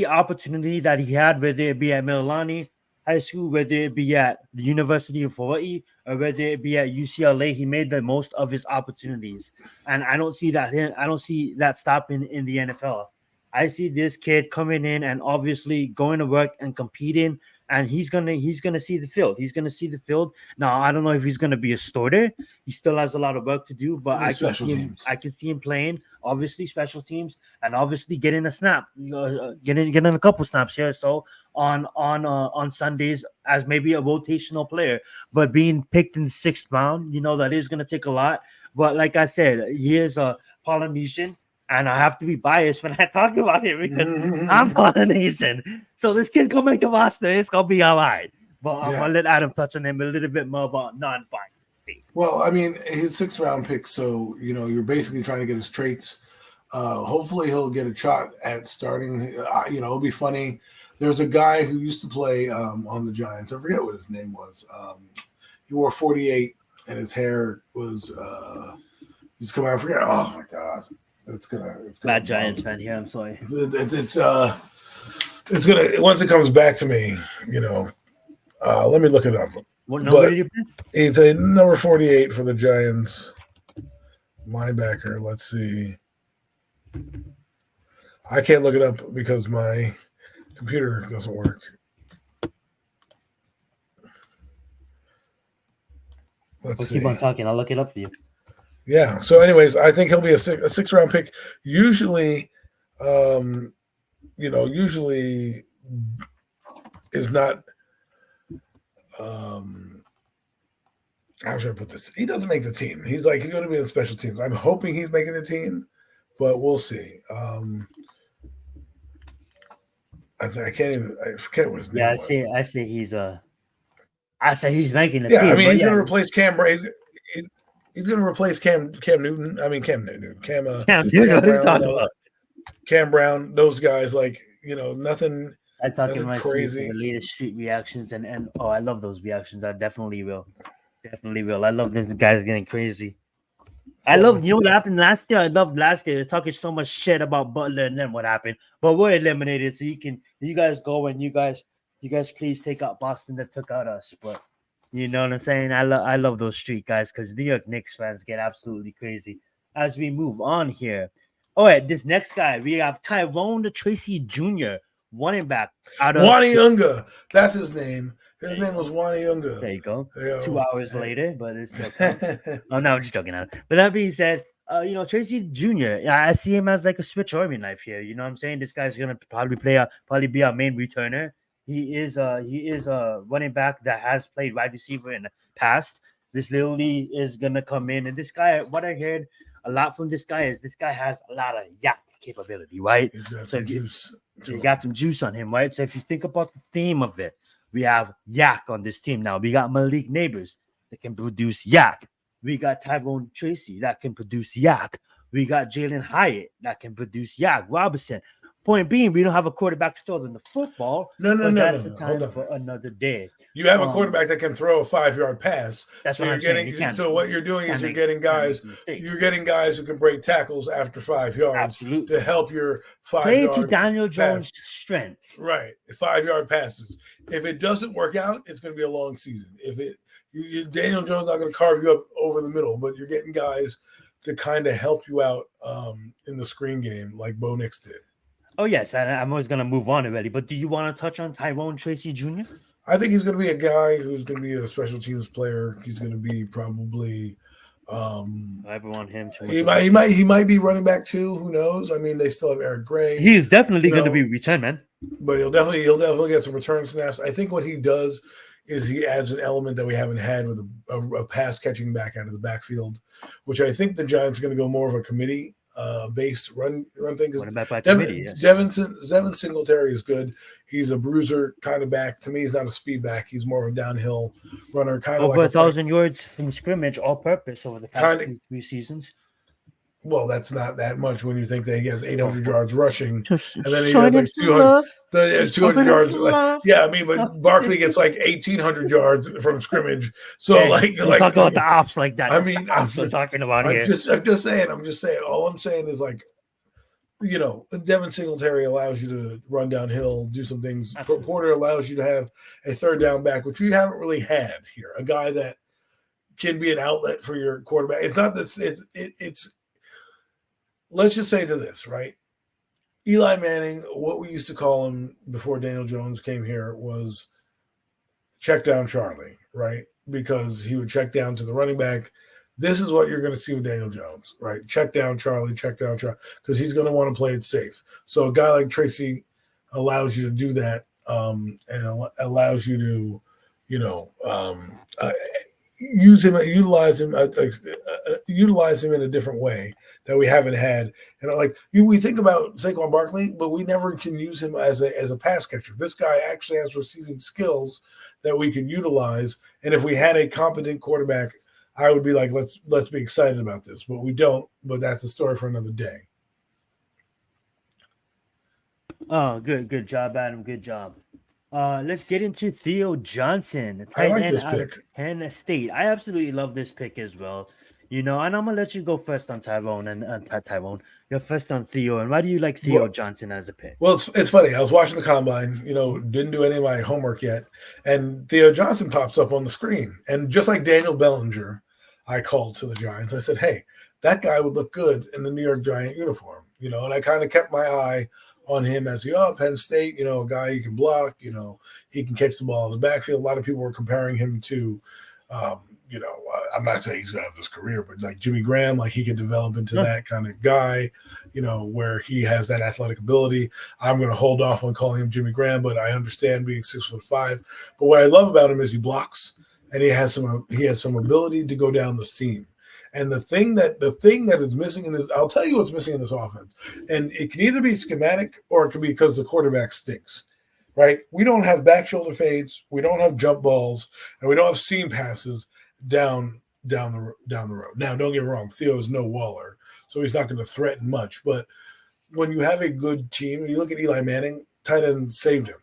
opportunity that he had, whether it be at Mililani High School, whether it be at the University of Hawaii, or whether it be at UCLA, he made the most of his opportunities. And I don't see that stopping in the NFL. I see this kid coming in and obviously going to work and competing, and he's gonna see the field. He's gonna see the field. Now, I don't know if he's gonna be a starter. He still has a lot of work to do, but I can see him playing. Obviously, special teams, and obviously getting a snap, getting a couple snaps here. So on Sundays as maybe a rotational player, but being picked in the 6th round, that is gonna take a lot. But like I said, he is a Polynesian. And I have to be biased when I talk about it because I'm Polynesian. So this kid gonna make the roster. It's gonna be all right. But I'm gonna let Adam touch on him a little bit more about non-biased. Well, I mean, his 6th round pick. So you're basically trying to get his traits. Hopefully, he'll get a shot at starting. It'll be funny. There's a guy who used to play on the Giants. I forget what his name was. He wore 48, and his hair was. He's coming out. I forget. Oh my God. It's gonna MacDaGiantsFan here. I'm sorry. It's gonna once it comes back to me, let me look it up. What number did you play? It's a number 48 for the Giants linebacker. Let's see. I can't look it up because my computer doesn't work. Let's keep on talking. I'll look it up for you. Yeah. So, anyways, I think he'll be a sixth round pick. Usually is not. How should I put this? He doesn't make the team. He's going to be in special teams. I'm hoping he's making the team, but we'll see. I forget what his name was. I say he's I say he's making the team. Yeah, I mean, he's going to replace Cam. He's going to replace Cam Newton. I mean, Cam Newton. Cam Brown. Cam Brown. Those guys, nothing. I talk in my crazy. The latest street reactions and I love those reactions. I definitely will. I love these guys getting crazy. I love, what happened last year? I loved last year. They're talking so much shit about Butler and then what happened. But we're eliminated, so you guys go and you guys please take out Boston that took out us. But you know what I'm saying? I love those street guys because New York Knicks fans get absolutely crazy. As we move on here. All right, this next guy, we have Tyrone Tracy Jr., running back out of Wanyunga. That's his name. His name was Wanyunga. There you go. 2 hours later, but it's still counts. Oh no, I'm just joking. But that being said, Tracy Jr. I see him as like a switch Army knife here. You know what I'm saying? This guy's gonna probably be our main returner. He is a running back that has played wide receiver in the past. This literally is gonna come in, and this guy, what I heard a lot from this guy is this guy has a lot of yak capability, right? He's got some juice. You got some juice on him, right? So if you think about the theme of it, we have yak on this team now. We got Malik Nabers that can produce yak. We got Tyrone Tracy that can produce yak. We got Jalen Hyatt that can produce yak. Robinson. Point being, we don't have a quarterback to throw in the football. No. That's the time for another day. You have a quarterback that can throw a 5-yard pass. That's what I'm saying. So what you're doing is you're getting guys who can break tackles after 5 yards. Absolutely. To help your 5 play yard to Daniel Jones' pass. strengths. Right, 5-yard passes. If it doesn't work out, it's going to be a long season. Daniel Jones not going to carve you up over the middle, but you're getting guys to kind of help you out in the screen game, like Bo Nix did. Oh, yes, I'm always going to move on already. But do you want to touch on Tyrone Tracy Jr.? I think he's going to be a guy who's going to be a special teams player. He's going to be probably. I want him to. He might be running back too. Who knows? I mean, they still have Eric Gray. He is definitely going to be return man. But he'll definitely get some return snaps. I think what he does is he adds an element that we haven't had with a pass catching back out of the backfield, which I think the Giants are going to go more of a committee. Based run thing because Devin Singletary is good. He's a bruiser kind of back. To me, he's not a speed back. He's more of a downhill runner, kind of over 1,000 yards from scrimmage, all purpose over the past 3 seasons. Well, that's not that much when you think that he has 800 yards rushing, and then he has like 200 yards. Yeah, I mean, but Barkley gets like 1,800 yards from scrimmage. So, talk about the ops like that. I mean, I'm talking about here. I'm just saying. All I'm saying is Devin Singletary allows you to run downhill, do some things. Absolutely. Porter allows you to have a third down back, which we haven't really had here. A guy that can be an outlet for your quarterback. It's not this. It's. Let's just say to this, right? Eli Manning, what we used to call him before Daniel Jones came here was check down Charlie, right? Because he would check down to the running back. This is what you're going to see with Daniel Jones, right? Check down Charlie, because he's going to want to play it safe. So a guy like Tracy allows you to do that and allows you to, utilize him in a different way that we haven't had. And we think about Saquon Barkley, but we never can use him as a pass catcher. This guy actually has receiving skills that we can utilize. And if we had a competent quarterback, I would be like, let's be excited about this, but we don't. But that's a story for another day. Oh, good job, Adam. Good job. Let's get into Theo Johnson, the tight end this out pick. of Penn State. I absolutely love this pick as well. And I'm gonna let you go first on Tyrone and Tyrone. You're first on Theo, and why do you like Theo Well, Johnson as a pick? well, it's funny. I was watching the combine, didn't do any of my homework yet, and Theo Johnson pops up on the screen. And just like Daniel Bellinger, I called to the Giants. I said, hey, that guy would look good in the New York Giant uniform, and I kind of kept my eye on him as Penn State, a guy he can block, he can catch the ball in the backfield. A lot of people were comparing him to, I'm not saying he's going to have this career, but like Jimmy Graham, like he could develop into that kind of guy, where he has that athletic ability. I'm going to hold off on calling him Jimmy Graham, but I understand being 6'5". But what I love about him is he blocks, and he has some ability to go down the seam. And the thing that is missing in this, I'll tell you what's missing in this offense. And it can either be schematic or it can be because the quarterback stinks, right? We don't have back shoulder fades, we don't have jump balls, and we don't have seam passes down the road. Now, don't get me wrong, Theo's no Waller, so he's not going to threaten much. But when you have a good team, you look at Eli Manning, tight end saved him,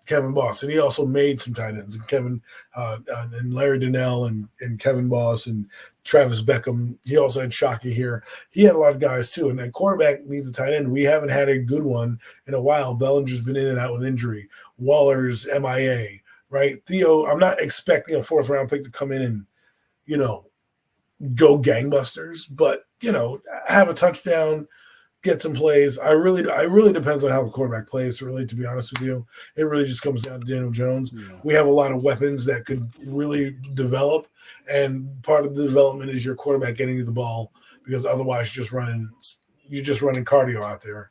Kevin Boss, and he also made some tight ends, and Kevin and Larry Donnell and Kevin Boss and Travis Beckham. He also had Shockey here. He had a lot of guys too, and that quarterback needs a tight end. We haven't had a good one in a while. Bellinger's been in and out with injury. Waller's MIA, right? Theo, I'm not expecting a 4th round pick to come in and, go gangbusters, but, have a touchdown, get some plays. I really depends on how the quarterback plays, really, to be honest with you. It really just comes down to Daniel Jones. Yeah. We have a lot of weapons that could really develop, and part of the development is your quarterback getting you the ball, because otherwise you're just running cardio out there.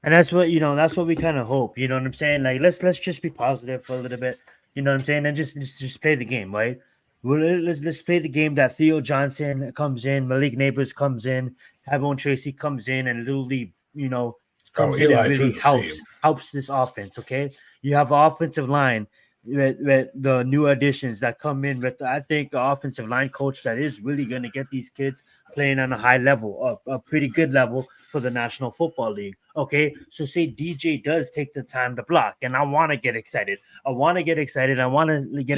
And that's what we kind of hope. You know what I'm saying? Like, let's just be positive for a little bit. You know what I'm saying? And just play the game, right? Let's play the game that Theo Johnson comes in, Malik Nabers comes in, Tyrone Tracy comes in, and literally, comes in and really helps this offense. Okay, you have an offensive line with the new additions that come in with, I think, an offensive line coach that is really going to get these kids playing on a high level, a pretty good level for the National Football League. Okay, so say DJ does take the time to block, and I want to get excited. I want to get excited. He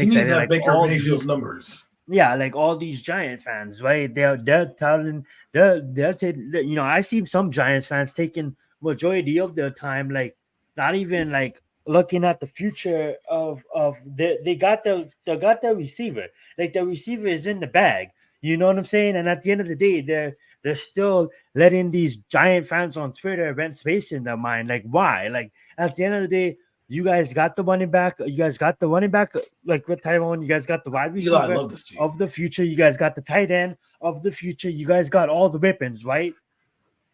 needs that like Baker Mayfield numbers. Yeah, like all these Giant fans, right? They're telling, I see some Giants fans taking majority of their time, like not even like looking at the future of they got the receiver. Like the receiver is in the bag. You know what I'm saying? And at the end of the day, they're still letting these Giant fans on Twitter rent space in their mind. Like, why? Like, at the end of the day, you guys got the running back. You guys got the running back, like with Tyrone. You guys got the wide receiver of the future. You guys got the tight end of the future. You guys got all the weapons, right?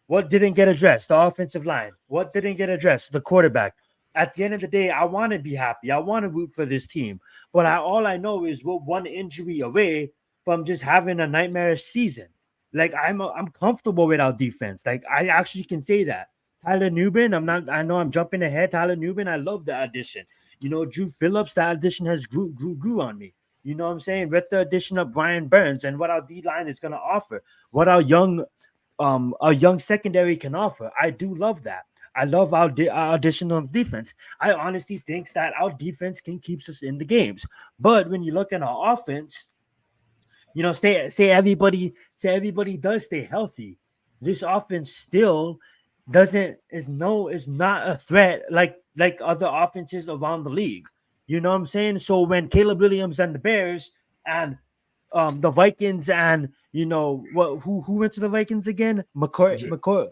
What didn't get addressed? The offensive line. What didn't get addressed? The quarterback. At the end of the day, I want to be happy. I want to root for this team. But all I know is we're one injury away from just having a nightmarish season. Like, I'm comfortable with our defense. Like, I actually can say that. Tyler Nubin, I know I'm jumping ahead. Tyler Nubin, I love the addition. Drew Phillips, that addition has grew on me. You know what I'm saying? With the addition of Brian Burns and what our D-line is going to offer, what our young secondary can offer. I do love that. I love our addition on defense. I honestly think that our defense can keep us in the games. But when you look at our offense, say everybody does stay healthy, this offense still is not a threat like other offenses around the league. You know what I'm saying? So when Caleb Williams and the Bears and the Vikings and who went to the Vikings again? McCoy.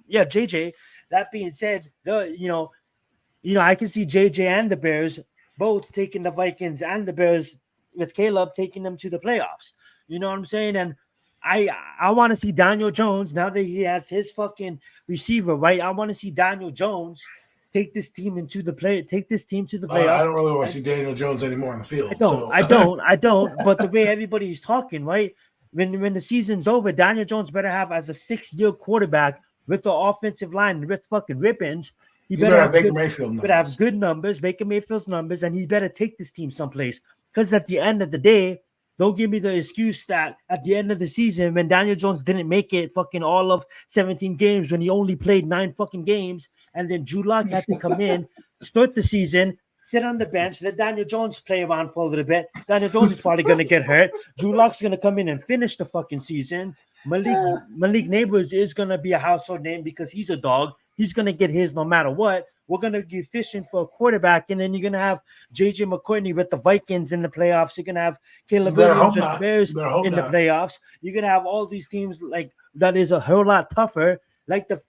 Yeah, JJ. That being said, I can see JJ and the Bears both taking the Vikings and the Bears with Caleb taking them to the playoffs. You know what I'm saying? And I want to see Daniel Jones, now that he has his fucking receiver, right? I want to see Daniel Jones take this team to the playoffs. I don't really want to see Daniel Jones anymore on the field. I don't. But the way everybody's talking, right? When the season's over, Daniel Jones better have as a 6-year quarterback with the offensive line with fucking ribbons. He better have Baker Mayfield numbers. Better have good numbers, Baker Mayfield's numbers, and he better take this team someplace. Because at the end of the day, don't give me the excuse that at the end of the season, when Daniel Jones didn't make it fucking all of 17 games, when he only played 9 fucking games, and then Drew Lock had to come in, start the season, sit on the bench, let Daniel Jones play around for a little bit. Daniel Jones is probably going to get hurt. Drew Lock's going to come in and finish the fucking season. Malik Nabers is going to be a household name because he's a dog. He's going to get his no matter what. We're going to be fishing for a quarterback, and then you're going to have J.J. McCourtney with the Vikings in the playoffs. You're going to have Caleb Williams with the Bears in the playoffs. You're going to have all these teams like that is a whole lot tougher, like the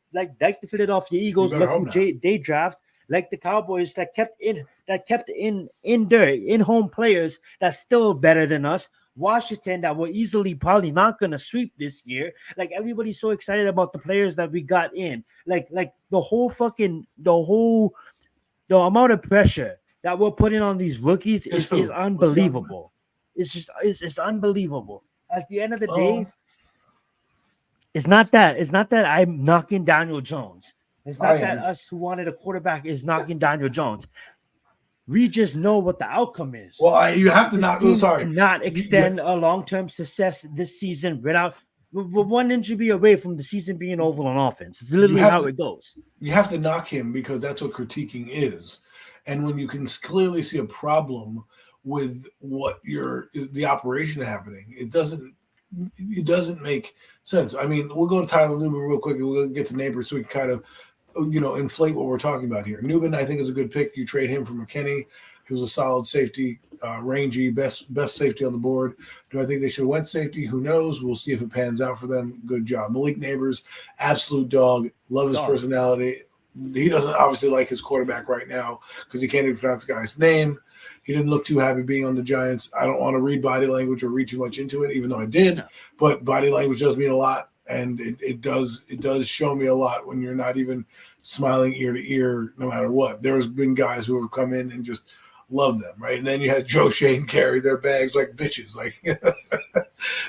Philadelphia Eagles, like who they draft, like the Cowboys that kept in home players that's still better than us. Washington that we're easily probably not going to sweep this year. Like everybody's so excited about the players that we got in. Like the amount of pressure that we're putting on these rookies is unbelievable. It's unbelievable. At the end of the day, it's not that I'm knocking Daniel Jones. It's not that us who wanted a quarterback is knocking Daniel Jones. We just know what the outcome is. Well, you have to not extend a long-term success this season without one injury away from the season being over on offense. It's literally how it goes. You have to knock him because that's what critiquing is. And when you can clearly see a problem with what the operation happening, it doesn't make sense. I mean, we'll go to Tyler Newman real quick and we'll get to Nabers so we can kind of inflate what we're talking about here. Newman, I think, is a good pick. You trade him for McKinney, who's a solid safety, rangy, best safety on the board. Do I think they should have went safety? Who knows? We'll see if it pans out for them. Good job. Malik Nabers, absolute dog. Love his personality. He doesn't obviously like his quarterback right now because he can't even pronounce the guy's name. He didn't look too happy being on the Giants. I don't want to read body language or read too much into it, even though I did. But body language does mean a lot. And it does show me a lot when you're not even smiling ear to ear, no matter what. There's been guys who have come in and just love them, right? And then you had Joe Shane carry their bags like bitches, like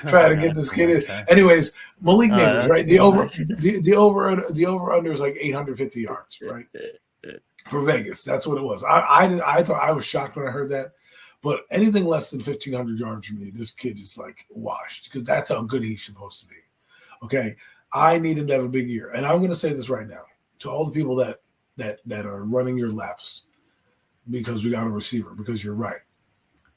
trying to get this kid in. Anyways, Malik Nabers, right? The over under is like 850 yards, right? For Vegas, that's what it was. I thought I was shocked when I heard that. But anything less than 1,500 yards for me, this kid is like washed because that's how good he's supposed to be. Okay, I need him to have a big year. And I'm going to say this right now to all the people that are running your laps because we got a receiver, because you're right.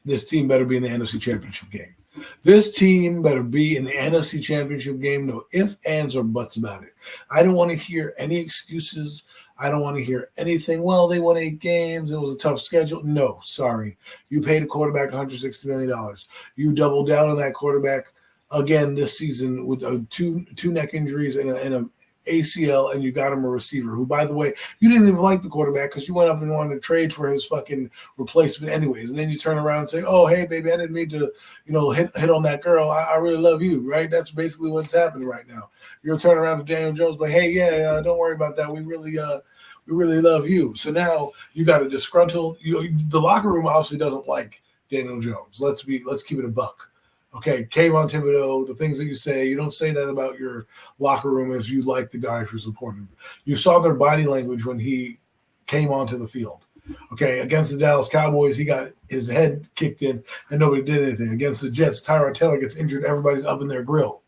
This team better be in the NFC Championship game. This team better be in the NFC Championship game. No ifs, ands, or buts about it. I don't want to hear any excuses. I don't want to hear anything. Well, they won 8 games. It was a tough schedule. No, sorry. You paid a quarterback $160 million. You doubled down on that quarterback again this season with two neck injuries and a ACL, and you got him a receiver who, by the way, you didn't even like the quarterback because you went up and wanted to trade for his fucking replacement anyways. And then you turn around and say, oh, hey, baby, I didn't mean to, hit on that girl. I really love you, right? That's basically what's happening right now. You'll turn around to Daniel Jones like, hey, don't worry about that. We really love you. So now you got a disgruntled. The locker room obviously doesn't like Daniel Jones. Let's keep it a buck. Okay, Kayvon Thibodeau, the things that you say, you don't say that about your locker room if you like the guy for supporting. You saw their body language when he came onto the field. Okay, against the Dallas Cowboys, he got his head kicked in and nobody did anything. Against the Jets, Tyrod Taylor gets injured. Everybody's up in their grill,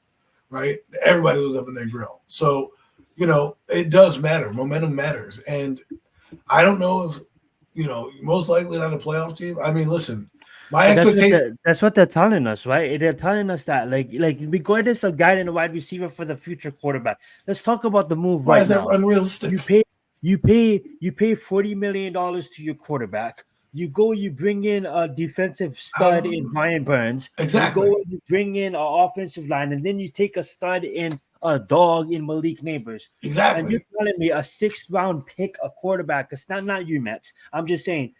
right? Everybody was up in their grill. So, it does matter. Momentum matters. And I don't know if, most likely not a playoff team. I mean, listen. That's what they're telling us, right? They're telling us that, like regardless of guiding a wide receiver for the future quarterback. Let's talk about the move right now. Why is that unrealistic? You pay $40 million to your quarterback. You bring in a defensive stud in Brian Burns. Exactly. You bring in an offensive line, and then you take a stud in a dog in Malik Nabers. Exactly. And you're telling me a 6th round pick, a quarterback. It's not you, Mets. I'm just saying.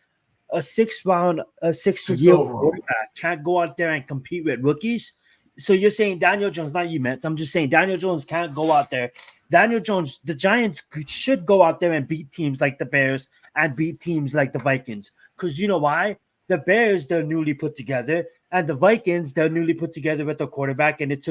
A 6-year quarterback can't go out there and compete with rookies. So you're saying Daniel Jones, not you, Mets. I'm just saying Daniel Jones can't go out there. Daniel Jones, the Giants should go out there and beat teams like the Bears and beat teams like the Vikings. Because you know why? The Bears, they're newly put together, and the Vikings, they're newly put together with the quarterback, and it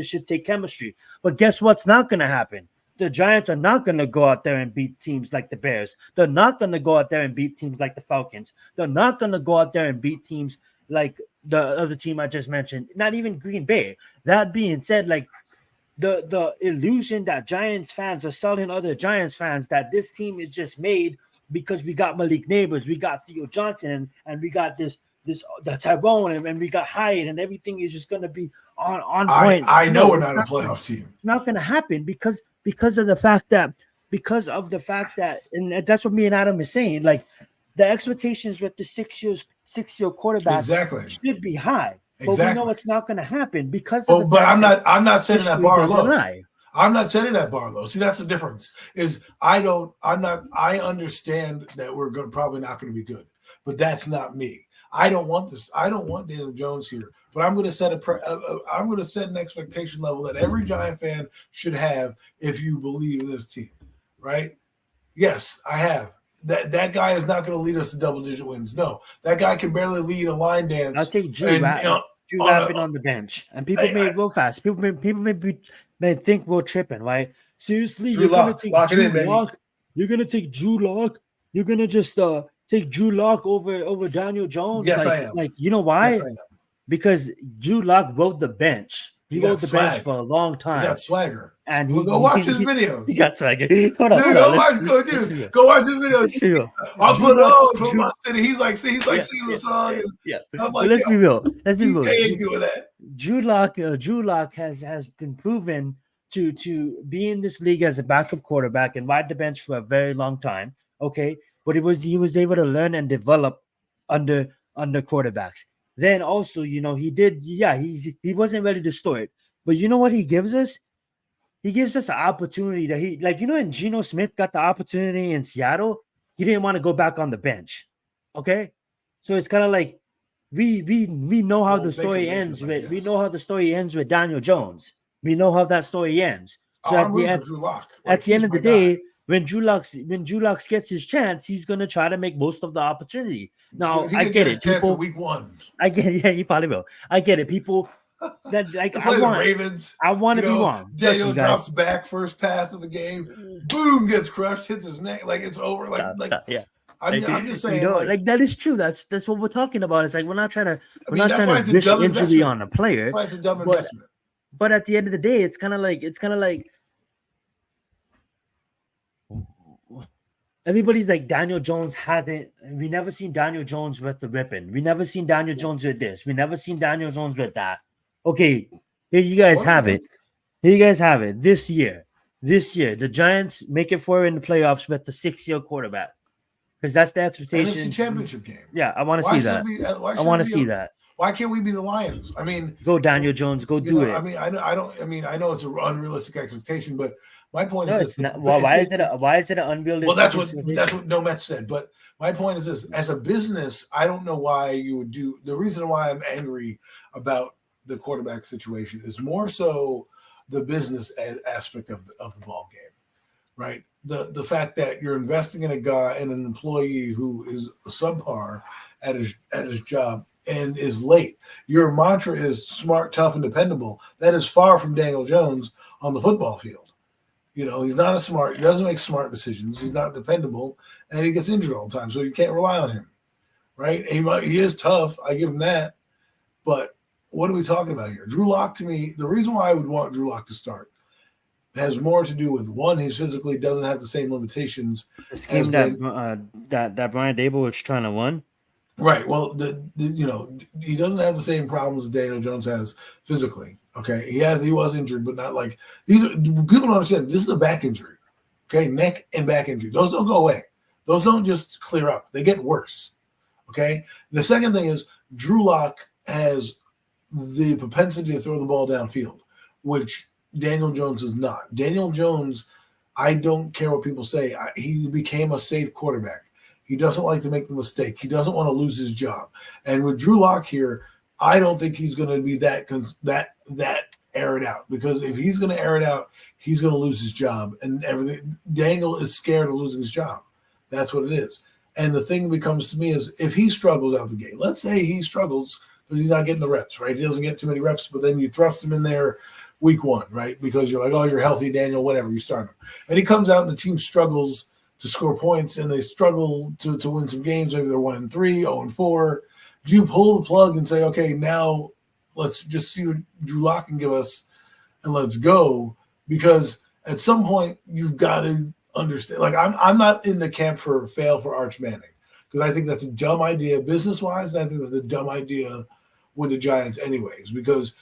should take chemistry. But guess what's not going to happen? The Giants are not going to go out there and beat teams like the Bears. They're not going to go out there and beat teams like the Falcons. They're not going to go out there and beat teams like the other team I just mentioned, not even Green Bay. That being said, like the illusion that Giants fans are selling other Giants fans that this team is just made because we got Malik Nabers, we got Theo Johnson, and we got the Tyrone, and we got Hyatt, and everything is just gonna be on point. I know we're not a playoff team. It's not gonna happen because of the fact that and that's what me and Adam is saying. Like the expectations with the 6-year quarterback should be high. But we know it's not going to happen because of the fact I'm not setting that bar low. Lie. I'm not setting that bar low. See, that's the difference. I understand that we're probably not going to be good, but that's not me. I don't want this. I don't want Daniel Jones here, but I'm going to set an expectation level that every Giant fan should have if you believe in this team, right? Yes, I have. That guy is not going to lead us to double-digit wins. No, that guy can barely lead a line dance. I'll take Drew rapping on the bench, and people may go fast. People may think we're tripping, right? Seriously, you're going to take Drew Lock. You're going to take Drew Lock. You're going to just take Drew Lock over Daniel Jones. Yes, I am. Like, you know why? Yes, I am. Because Drew Lock rode the bench. He rode the bench for a long time. He got swagger. And go watch his videos. He got swagger. Go watch his videos. I'll put my city. He's like singing the song. Yeah. I'm like, let's be real. Let's be real. Doing that. Drew Lock has been proven to be in this league as a backup quarterback and ride the bench for a very long time. Okay, but he was able to learn and develop under quarterbacks. Then also, he wasn't ready to start. But you know what he gives us? He gives us an opportunity that when Geno Smith got the opportunity in Seattle, he didn't want to go back on the bench. Okay? So it's kind of like we know how the story ends with Daniel Jones. We know how that story ends. So at the end of the day, when Drew Lock gets his chance, he's gonna try to make most of the opportunity. Now I get it, people. Week 1. I get it. Yeah, he probably will. I get it, people. That like the Ravens. I want to be wrong. Daniel drops back first pass of the game. Boom, gets crushed, hits his neck. Like it's over. Yeah. I'm just saying. That is true. That's what we're talking about. It's like we're not trying to wish injury on a player. It's a dumb investment. But at the end of the day, it's kind of like everybody's like Daniel Jones hasn't. We never seen Daniel Jones with the ripping. We never seen Daniel Jones with this. We never seen Daniel Jones with that. Okay, here you guys have it. This year, the Giants make it forward in the playoffs with the 6-year quarterback because that's the expectation. NFC Championship game. Yeah, I want to see that. I want to see that. Why can't we be the Lions? I mean, go Daniel Jones, go do it. I mean, I know it's an unrealistic expectation, but my point is this. Why is it an unrealistic? Well, that's what No Met said. But my point is this: as a business, I don't know why you would do. The reason why I'm angry about the quarterback situation is more so the business aspect of the ball game, right? The fact that you're investing in an employee who is subpar at his job and is late. Your mantra is smart, tough, and dependable. That is far from Daniel Jones on the football field. He's not he doesn't make smart decisions. He's not dependable, and he gets injured all the time, so you can't rely on him, right? He is tough. I give him that, but what are we talking about here? Drew Lock, to me, the reason why I would want Drew Lock to start has more to do with, one, he physically doesn't have the same limitations. This game that Brian Dable was trying to win. Right. Well, he doesn't have the same problems Daniel Jones has physically. Okay. He was injured, but not like people don't understand. This is a back injury. Okay. Neck and back injury. Those don't go away. Those don't just clear up. They get worse. Okay. The second thing is Drew Lock has the propensity to throw the ball downfield, which Daniel Jones is not. Daniel Jones, I don't care what people say. He became a safe quarterback. He doesn't like to make the mistake. He doesn't want to lose his job. And with Drew Lock here, I don't think he's going to be that air it out, because if he's going to air it out, he's going to lose his job and everything. Daniel is scared of losing his job. That's what it is. And the thing becomes to me is if he struggles out the gate, let's say he struggles because he's not getting the reps, right? He doesn't get too many reps, but then you thrust him in there week 1, right? Because you're like, oh, you're healthy, Daniel, whatever, you start him. And he comes out and the team struggles to score points and they struggle to win some games. Maybe they're 1-3, 0-4. Do you pull the plug and say, okay, now let's just see what Drew Lock can give us and let's go? Because at some point you've got to understand. Like I'm not in the camp for fail for Arch Manning because I think that's a dumb idea business wise. I think that's a dumb idea with the Giants, anyways, because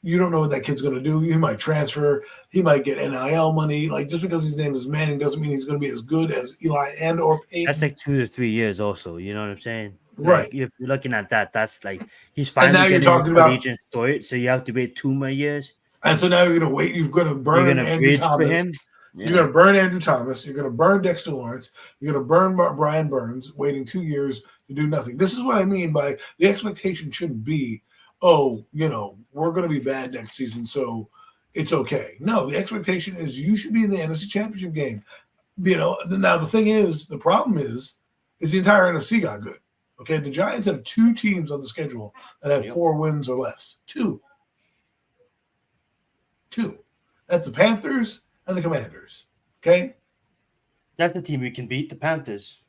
you don't know what that kid's going to do. He might transfer. He might get NIL money. Like just because his name is Manning doesn't mean he's going to be as good as Eli and or Peyton. That's like 2 to 3 years, also. You know what I'm saying? Right. Like, if you're looking at that, that's like he's And now finally you're getting talking his about agent story, so you have to wait 2 more years. And so now you're going to wait. You're going to burn You're gonna Andrew bridge Thomas. for him. Yeah. You're going to burn Andrew Thomas. You're going to burn Dexter Lawrence. You're going to burn Brian Burns, waiting 2 years to do nothing. This is what I mean by the expectation shouldn't be, oh, you know, we're going to be bad next season, so it's okay. No, the expectation is you should be in the NFC Championship game. You know, now the thing is, the problem is the entire NFC got good. Okay, the Giants have 2 teams on the schedule that have 4 wins or less. 2. That's the Panthers and the Commanders. Okay, That's the team we can beat, the Panthers.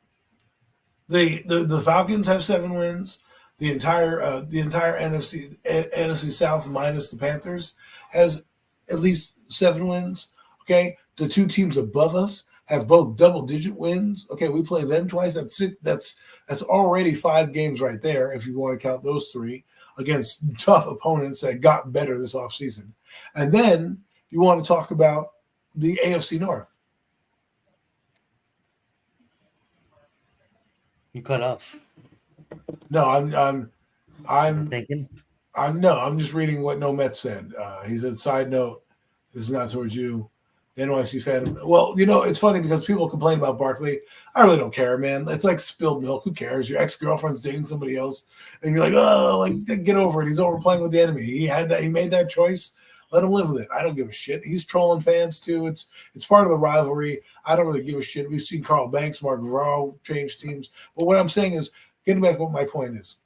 The Falcons have 7 wins. The entire NFC South minus the Panthers has at least 7 wins. Okay, the 2 teams above us have both double-digit wins. Okay, we play them twice. That's 6. That's already 5 games right there if you want to count those 3 against tough opponents that got better this offseason. And then you want to talk about the AFC North. You cut off. No, I'm thinking. I'm just reading what No Met said. He said, "Side note, this is not towards you, the NYC fan." Well, you know, it's funny because people complain about Barkley. I really don't care, man. It's like spilled milk. Who cares? Your ex-girlfriend's dating somebody else, and you're like, oh, like get over it. He's overplaying with the enemy. He made that choice. Let him live with it. I don't give a shit. He's trolling fans too. It's part of the rivalry. I don't really give a shit. We've seen Carl Banks, Mark Varro change teams. But what I'm saying is, getting back to what my point is,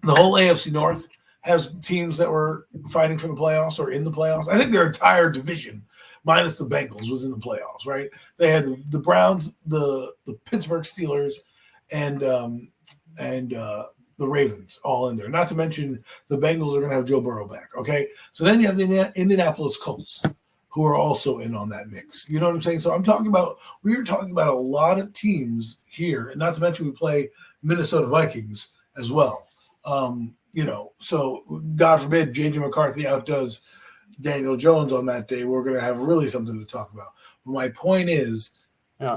the whole AFC North has teams that were fighting for the playoffs or in the playoffs. I think their entire division, minus the Bengals, was in the playoffs, right? They had the Browns, the Pittsburgh Steelers, and the Ravens all in there. Not to mention the Bengals are going to have Joe Burrow back, okay? So then you have the Indianapolis Colts, who are also in on that mix. You know what I'm saying? So we are talking about a lot of teams here, and not to mention we play Minnesota Vikings as well. You know, so God forbid J.J. McCarthy outdoes Daniel Jones on that day. We're going to have really something to talk about. But my point is,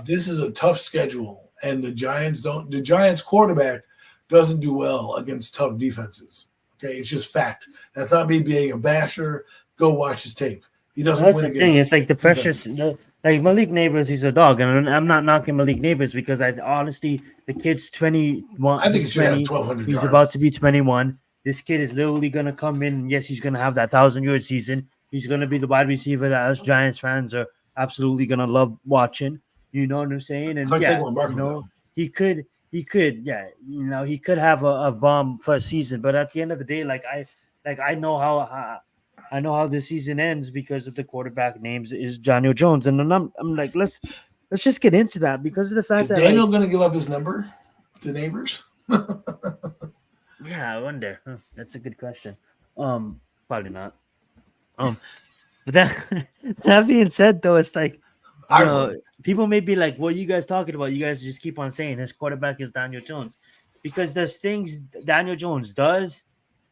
This is a tough schedule, and the Giants quarterback doesn't do well against tough defenses. Okay, it's just fact. That's not me being a basher. Go watch his tape. He doesn't That's win the thing. It's like the precious, like Malik Nabers, he's a dog, and I'm not knocking Malik Nabers because I honestly, the kid's 21. I think he should have 1,200 He's yards. about to be 21. This kid is literally gonna come in. Yes, he's gonna have that 1,000-yard season. He's gonna be the wide receiver that us Giants fans are absolutely gonna love watching. You know what I'm saying? And like yeah, Barkley, you know, he could, yeah, you know, he could have a bomb first season, but at the end of the day, I know how this season ends because of the quarterback names is Daniel Jones, and then I'm like, let's just get into that because of the fact that Daniel going to give up his number to Nabers? Yeah, I wonder. That's a good question. Probably not. But that being said, though, it's like, you know, people may be like, "What are you guys talking about? You guys just keep on saying his quarterback is Daniel Jones," because there's things Daniel Jones does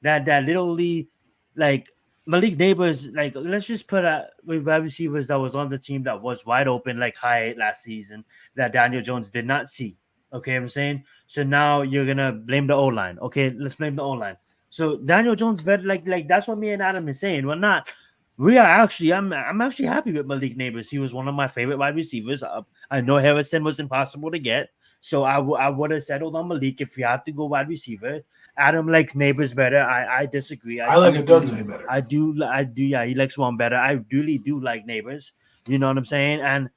that literally, like Malik Nabers, like let's just put with wide receivers that was on the team that was wide open like high last season that Daniel Jones did not see. Okay, I'm saying. So now you're gonna blame the O-line. Okay, let's blame the O-line. So Daniel Jones better like that's what me and Adam is saying. We're not. We are actually. I'm actually happy with Malik Nabers. He was one of my favorite wide receivers. I know Harrison was impossible to get, so I would have settled on Malik if you have to go wide receiver. Adam likes Nabers better. I disagree. I like Adunze better. I do. Yeah, he likes one better. I really do like Nabers. You know what I'm saying?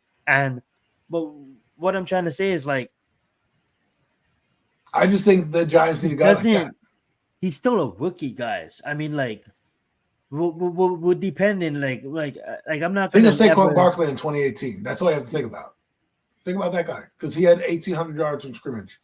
But what I'm trying to say is like, I just think the Giants need a guy like that. He's still a rookie, guys. I mean, like, we're depending, like I'm not going to say Saquon Barkley in 2018. That's what I have to think about. Think about that guy because he had 1,800 yards from scrimmage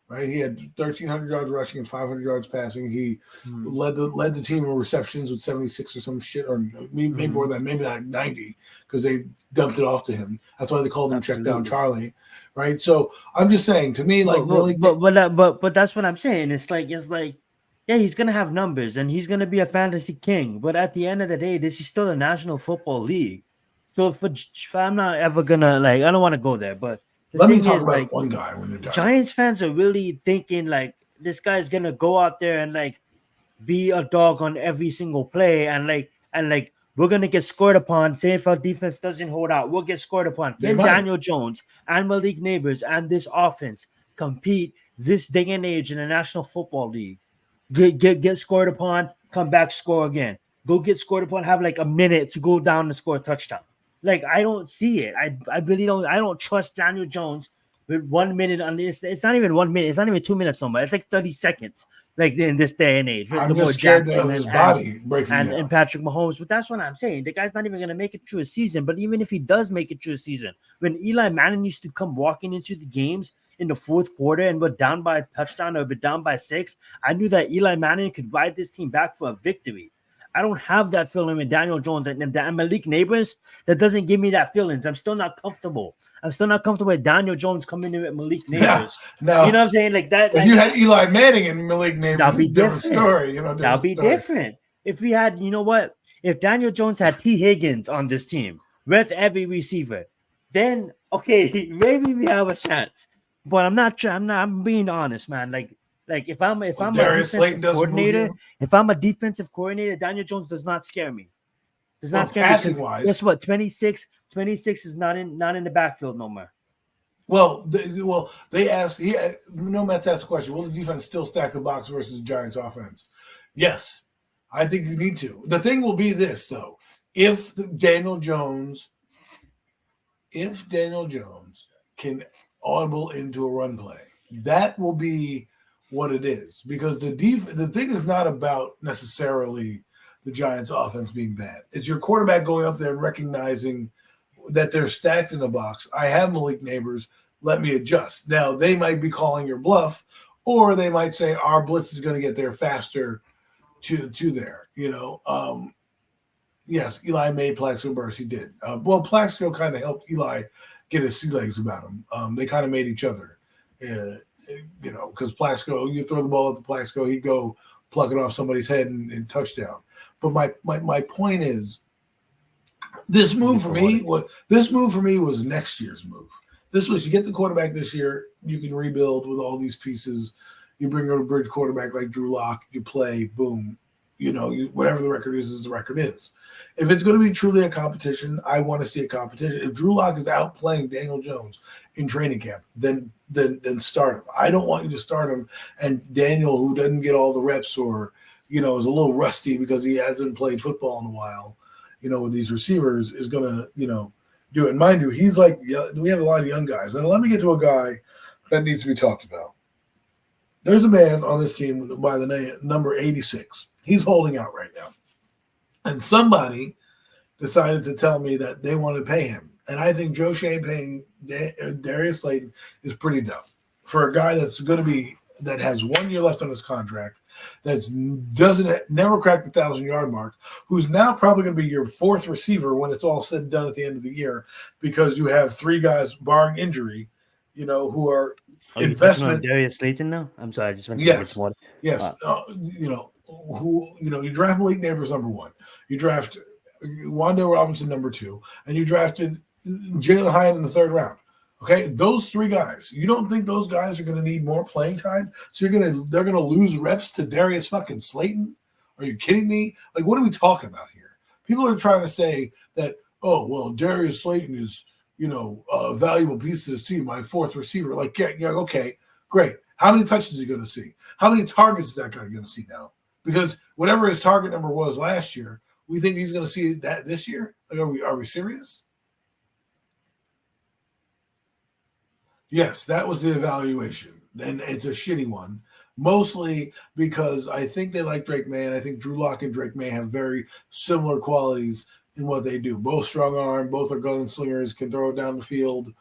right? He had 1,300 yards rushing and 500 yards passing. He led the team in receptions with 76 or some shit, or maybe more than maybe like 90, because they dumped it off to him. That's why they called him Check Down Charlie, right? So I'm just saying, to me, like, but that's what I'm saying. It's like yeah, he's gonna have numbers and he's gonna be a fantasy king. But at the end of the day, this is still a National Football League. So if I'm not ever gonna I don't want to go there, but the let me thing talk is, about one guy when you're done. Giants fans are really thinking like this guy's gonna go out there and be a dog on every single play and we're gonna get scored upon. Say if our defense doesn't hold out, we'll get scored upon. Can Daniel Jones and Malik Nabers and this offense compete this day and age in the National Football League? Get scored upon, come back, score again. Go get scored upon, have a minute to go down and score a touchdown. I don't see it. I really don't. I don't trust Daniel Jones with 1 minute on this. It's not even 1 minute. It's not even 2 minutes no more. It's like 30 seconds. In this day and age, I'm just scared of his body breaking down. And Patrick Mahomes. But that's what I'm saying. The guy's not even going to make it through a season. But even if he does make it through a season, when Eli Manning used to come walking into the games in the fourth quarter and we're down by a touchdown or we're down by 6, I knew that Eli Manning could ride this team back for a victory. I don't have that feeling with Daniel Jones and Malik Nabers. That doesn't give me that feelings. I'm still not comfortable. I'm still not comfortable with Daniel Jones coming in with Malik Nabers. No, you know what I'm saying? Like that. If you had Eli Manning and Malik Nabers, that'd be different story. That'd be different. If we had, if Daniel Jones had T. Higgins on this team with every receiver, then okay, maybe we have a chance. But I'm not. I'm being honest, man. If I'm a defensive coordinator, Daniel Jones does not scare me. Does not scare me. Guess what? 26 is not in the backfield no more. Well, they asked. Mets asked the question: will the defense still stack the box versus the Giants' offense? Yes, I think you need to. The thing will be this, though: if Daniel Jones can audible into a run play, that will be what it is, because the thing is not about necessarily the Giants offense being bad. It's your quarterback going up there and recognizing that they're stacked in the box. I have Malik Nabers, let me adjust. Now they might be calling your bluff, or they might say our blitz is going to get there faster to there. Yes, Eli made Plaxico burst. He did. Plaxico kind of helped Eli get his sea legs about him. They kind of made each other. Because Plaxico, you throw the ball at the Plaxico, he'd go pluck it off somebody's head and touchdown. But my point is, this move for me was next year's move. This was, you get the quarterback this year, you can rebuild with all these pieces. You bring in a bridge quarterback like Drew Lock, you play, boom. Whatever the record is the record is. If it's going to be truly a competition, I want to see a competition. If Drew Lock is outplaying Daniel Jones in training camp, then start him. I don't want you to start him and Daniel, who doesn't get all the reps or is a little rusty because he hasn't played football in a while, with these receivers, is going to do it. And mind you, he's we have a lot of young guys. And let me get to a guy that needs to be talked about. There's a man on this team by the name number 86. He's holding out right now. And somebody decided to tell me that they want to pay him. And I think Joe Shane paying Darius Slayton is pretty dumb. For a guy that has 1 year left on his contract, never cracked the 1,000-yard mark, who's now probably going to be your fourth receiver when it's all said and done at the end of the year, because you have 3 guys, barring injury, who are investment. Darius Slayton now? I'm sorry, I just went to get some water. Yes. You draft Malik Nabers number 1, you draft Wando Robinson number 2, and you drafted Jalen Hyatt in the 3rd round. Okay, those 3 guys. You don't think those guys are going to need more playing time? So they're gonna lose reps to Darius fucking Slayton? Are you kidding me? What are we talking about here? People are trying to say that, oh well, Darius Slayton is a valuable piece to this team, my 4th receiver. Yeah, okay, great. How many touches is he going to see? How many targets is that guy going to see now? Because whatever his target number was last year, we think he's going to see that this year? Are we serious? Yes, that was the evaluation. And it's a shitty one. Mostly because I think they like Drake May, and I think Drew Lock and Drake May have very similar qualities in what they do. Both strong arm, both are gunslingers, can throw it down the field.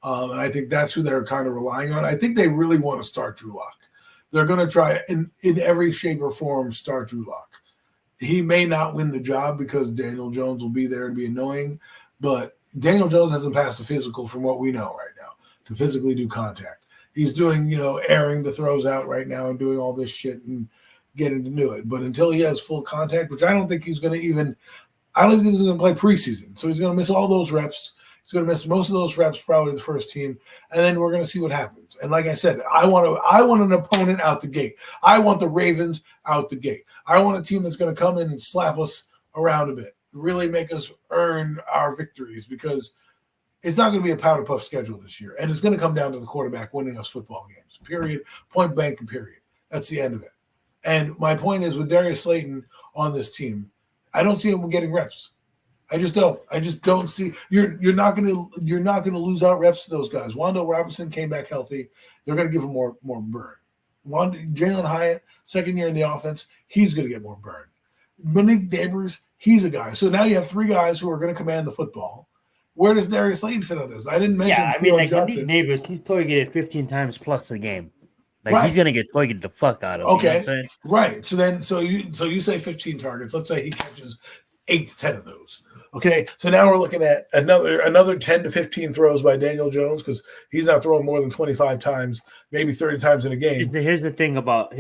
And I think that's who they're kind of relying on. I think they really want to start Drew Lock. They're going to try in every shape or form start Drew Lock. He may not win the job because Daniel Jones will be there to be annoying, but Daniel Jones hasn't passed the physical from what we know right now to physically do contact. He's doing, airing the throws out right now and doing all this shit and getting to do it. But until he has full contact, which I don't think he's going to even – I don't think he's going to play preseason. So he's going to miss all those reps. He's going to miss most of those reps, probably the first team, and then we're going to see what happens. And like I said, I want an opponent out the gate. I want the Ravens out the gate. I want a team that's going to come in and slap us around a bit, really make us earn our victories, because it's not going to be a powder puff schedule this year, and it's going to come down to the quarterback winning us football games. Period. Point blank and period. That's the end of it. And my point is, with Darius Slayton on this team, I don't see him getting reps. I just don't see you're not gonna lose out reps to those guys. Wando Robinson came back healthy. They're gonna give him more burn. Jalen Hyatt, second year in the offense, he's gonna get more burn. Malik Nabers, he's a guy. So now you have three guys who are gonna command the football. Where does Darius Slayton fit on this? I didn't mention. Yeah, I mean, like Malik Nabers, he's targeted 15 times plus a game. Like right. He's gonna get targeted the fuck out of. Okay, right. So you say 15 targets. Let's say he catches 8 to 10 of those. Okay, so now we're looking at another 10 to 15 throws by Daniel Jones, because he's not throwing more than 25 times, maybe 30 times in a game. Here's the thing about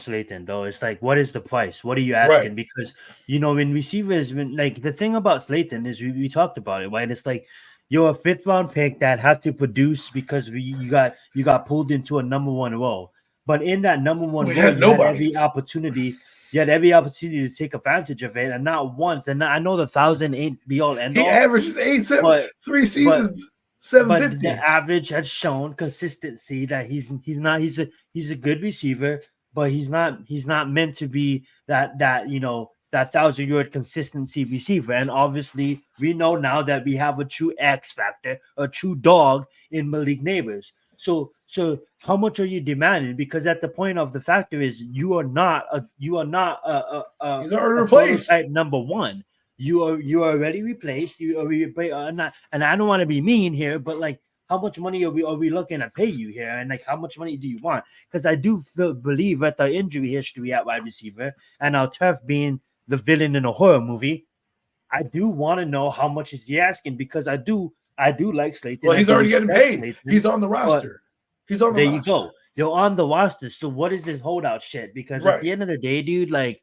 Slayton, though. It's like, what is the price? What are you asking? Right. Because when receivers, the thing about Slayton is we talked about it, right? It's like you're a 5th round pick that had to produce because you got pulled into a number 1 role. But in that number 1 role, you had every opportunity. You had every opportunity to take advantage of it, and not once. And I know the 1,000 ain't be all end all. He averages 3 seasons, 750. But the average has shown consistency that he's a good receiver, but he's not meant to be that 1,000-yard consistency receiver. And obviously, we know now that we have a true X factor, a true dog in Malik Nabers. So how much are you demanding? Because at the point of the factor is you are not a he's already replaced number 1. You are already replaced. You are not, and I don't want to be mean here, but like, how much money are we looking to pay you here? And like, how much money do you want? Because I do believe that the injury history at wide receiver and our turf being the villain in a horror movie, I do want to know how much is he asking, because I do like Slayton. Well, he's already getting paid. Slayton. He's on the roster. He's on the roster. There you go. You're on the roster. So what is this holdout shit? Because at the end of the day, dude, like,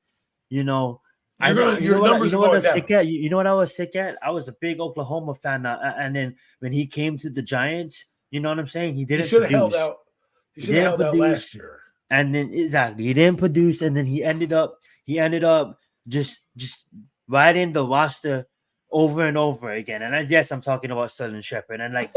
you know what I was sick at? I was a big Oklahoma fan, and then when he came to the Giants, you know what I'm saying? He didn't. He should have held out. He should have held out last year. And then exactly, he didn't produce, and then he ended up just riding the roster over and over again. And I guess I'm talking about Sterling Shepard. And like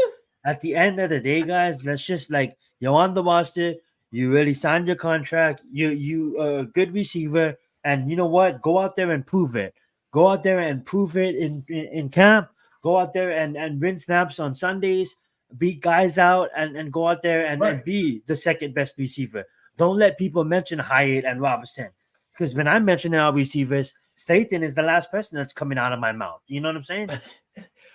at the end of the day, guys, let's just like, you're on the roster, you really signed your contract, you are a good receiver, and you know what? Go out there and prove it. Go out there and prove it in camp. Go out there and win snaps on Sundays, beat guys out, and go out there and be the second best receiver. Don't let people mention Hyatt and Robinson. Because when I mention our receivers, Slayton is the last person that's coming out of my mouth. You know what I'm saying?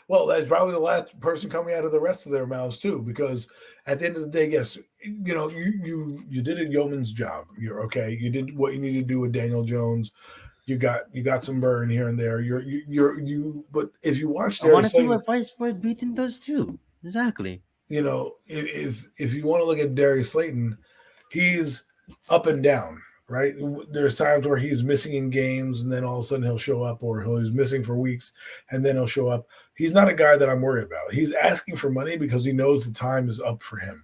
Well, that's probably the last person coming out of the rest of their mouths too, because at the end of the day, yes, you did a yeoman's job. You're okay. You did what you need to do with Daniel Jones. You got some burn here and there. But if you watch, I want to see what Vice Beaton does too. Exactly. If you want to look at Darius Slayton, he's up and down. Right, there's times where he's missing in games, and then all of a sudden he'll show up, or he's missing for weeks, and then he'll show up. He's not a guy that I'm worried about. He's asking for money because he knows the time is up for him.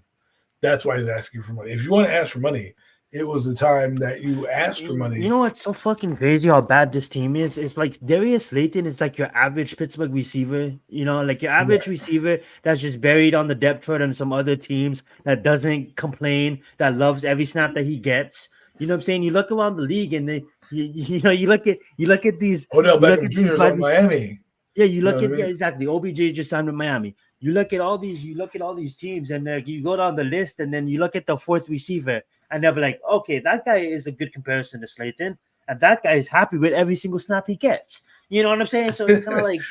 That's why he's asking for money. If you want to ask for money, it was the time that you asked for money. You know what's so fucking crazy how bad this team is? It's like Darius Slayton is like your average Pittsburgh receiver, like your average receiver that's just buried on the depth chart on some other teams, that doesn't complain, that loves every snap that he gets. You know what I'm saying? You look around the league, and then you look at these. Odell Beckham Jr. is on Miami. Yeah, you look at exactly. OBJ just signed with Miami. You look at all these teams, and you go down the list, and then you look at the fourth receiver, and they'll be like, okay, that guy is a good comparison to Slayton. and that guy is happy with every single snap he gets. You know what I'm saying? So it's kind of like,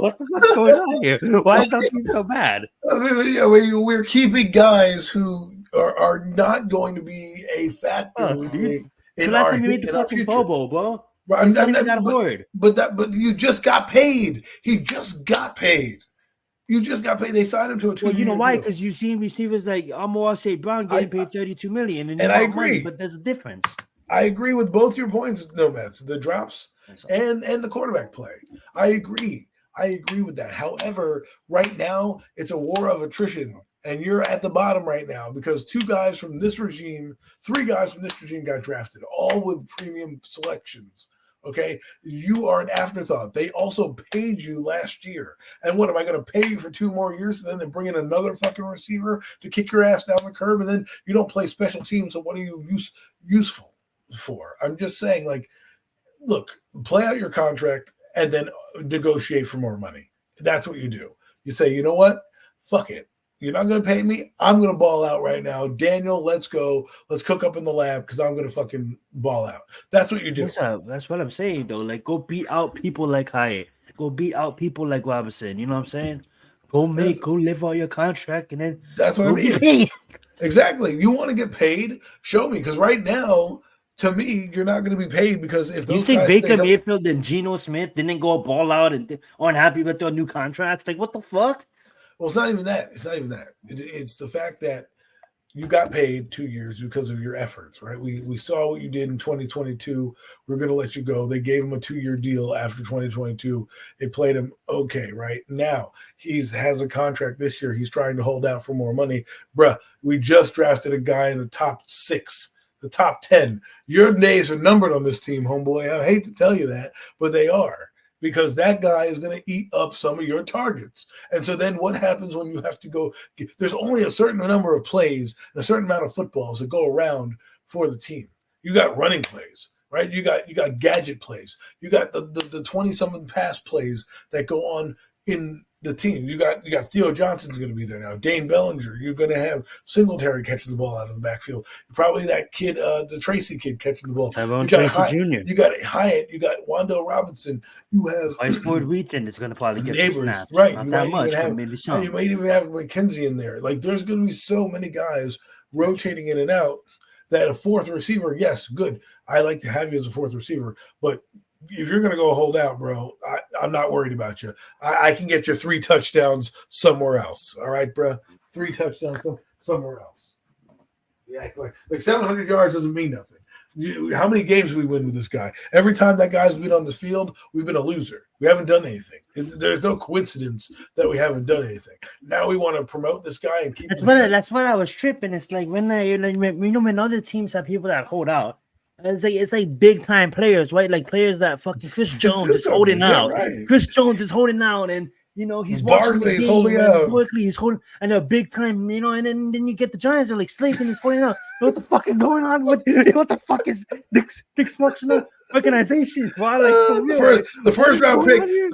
what the fuck's going on here? Why is that team so bad? I mean, yeah, we're keeping guys who are not going to be a factor in last our time you made the fucking future. Bobo, bro. Right, It's not even that hard. But you just got paid. He just got paid. You just got paid. They signed him to a 2-year Well, you know why? deal. Because you've seen receivers like Amor St. Brown getting paid $32 million, and I agree. money, but there's a difference. I agree with both your points, Nomads, the drops and the quarterback play. I agree with that. However, right now it's a war of attrition, and you're at the bottom right now because 3 guys from this regime got drafted, all with premium selections. Okay, you are an afterthought. They also paid you last year. And what, am I going to pay you for 2 more years and then bring in another fucking receiver to kick your ass down the curb? And then you don't play special teams. So what are you useful for? I'm just saying, like, look, play out your contract and then negotiate for more money. That's what you do. You say, you know what? Fuck it. You're not going to pay me. I'm going to ball out right now. Daniel, let's go. Let's cook up in the lab because I'm going to fucking ball out. That's what you do. That's what I'm saying, though. Like, go beat out people like Hyatt. Go beat out people like Robinson. You know what I'm saying? Go live out your contract, and then that's what I mean. Exactly. You want to get paid? Show me. Because right now, to me, you're not going to be paid because if those you think Baker Mayfield and Geno Smith didn't go ball out and aren't happy with their new contracts? Like, what the fuck? Well, it's not even that. It's the fact that you got paid 2 years because of your efforts, right? We saw what you did in 2022. We're going to let you go. They gave him a 2-year deal after 2022. It played him okay, right? Now he has a contract this year. He's trying to hold out for more money. Bruh, we just drafted a guy in the top 6, the top 10. Your days are numbered on this team, homeboy. I hate to tell you that, but they are. Because that guy is going to eat up some of your targets. And so then what happens when you have to go? There's only a certain number of plays, and a certain amount of footballs that go around for the team. You got running plays, right? You got gadget plays. You got the 20-something pass plays that go on in the team. You got Theo Johnson's going to be there now. Dane Bellinger. You're going to have Singletary catching the ball out of the backfield. Probably that kid, the Tracy kid, catching the ball. You got Tracy Jr. You got Hyatt. You got Wando Robinson. You have Iceford Wheaton is going to probably get Nabers, snaps. right? Not you that much, but maybe some. You might even have McKenzie in there. Like, there's going to be so many guys rotating in and out that a 4th receiver, yes, good. I like to have you as a 4th receiver, but if you're going to go hold out, bro, I'm not worried about you. I can get you 3 touchdowns somewhere else. All right, bro? 3 touchdowns somewhere else. Yeah, like 700 yards doesn't mean nothing. How many games we win with this guy? Every time that guy's been on the field, we've been a loser. We haven't done anything. There's no coincidence that we haven't done anything. Now we want to promote this guy and keep. That's what I was tripping. It's like when when other teams have people that hold out. It's like big time players, right? Like players that fucking Chris Jones is holding out. Right. Chris Jones is holding out, and he's Barkley's holding out. Barkley is holding, and they're big time, and then you get the Giants are like Slayton is holding out. What the fuck is going on? What the fuck is dysfunctional organization? Wow, the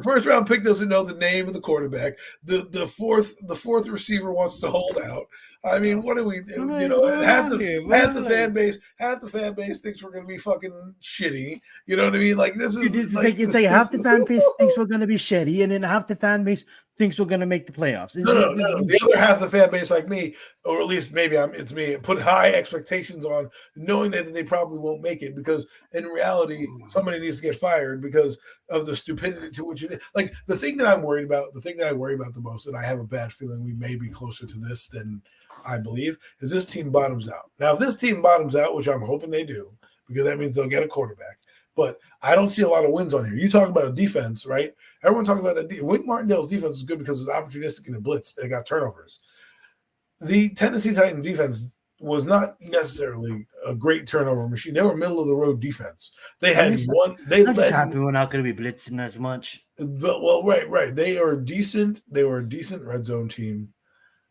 first round pick doesn't know the name of the quarterback. The fourth receiver wants to hold out. I mean, what do we do? Half the fan base thinks we're going to be fucking shitty. You know what I mean? Like, this is it's like half the fan base thinks we're going to be shitty, and then half the fan base thinks we're going to make the playoffs. No. The other half of the fan base, like me, or at least maybe it's me, put high expectations on, knowing that they probably won't make it because in reality, somebody needs to get fired because of the stupidity to which it is. Like, the thing that I worry about the most, and I have a bad feeling we may be closer to this than I believe, is this team bottoms out. Now, if this team bottoms out, which I'm hoping they do, because that means they'll get a quarterback, but I don't see a lot of wins on here. You talk about a defense, right? Everyone talks about that. Wink Martindale's defense is good because it's opportunistic and it blitzed. They got turnovers. The Tennessee Titans defense was not necessarily a great turnover machine. They were middle of the road defense. They had one. I'm just happy we're not going to be blitzing as much. But right. They are decent. They were a decent red zone team.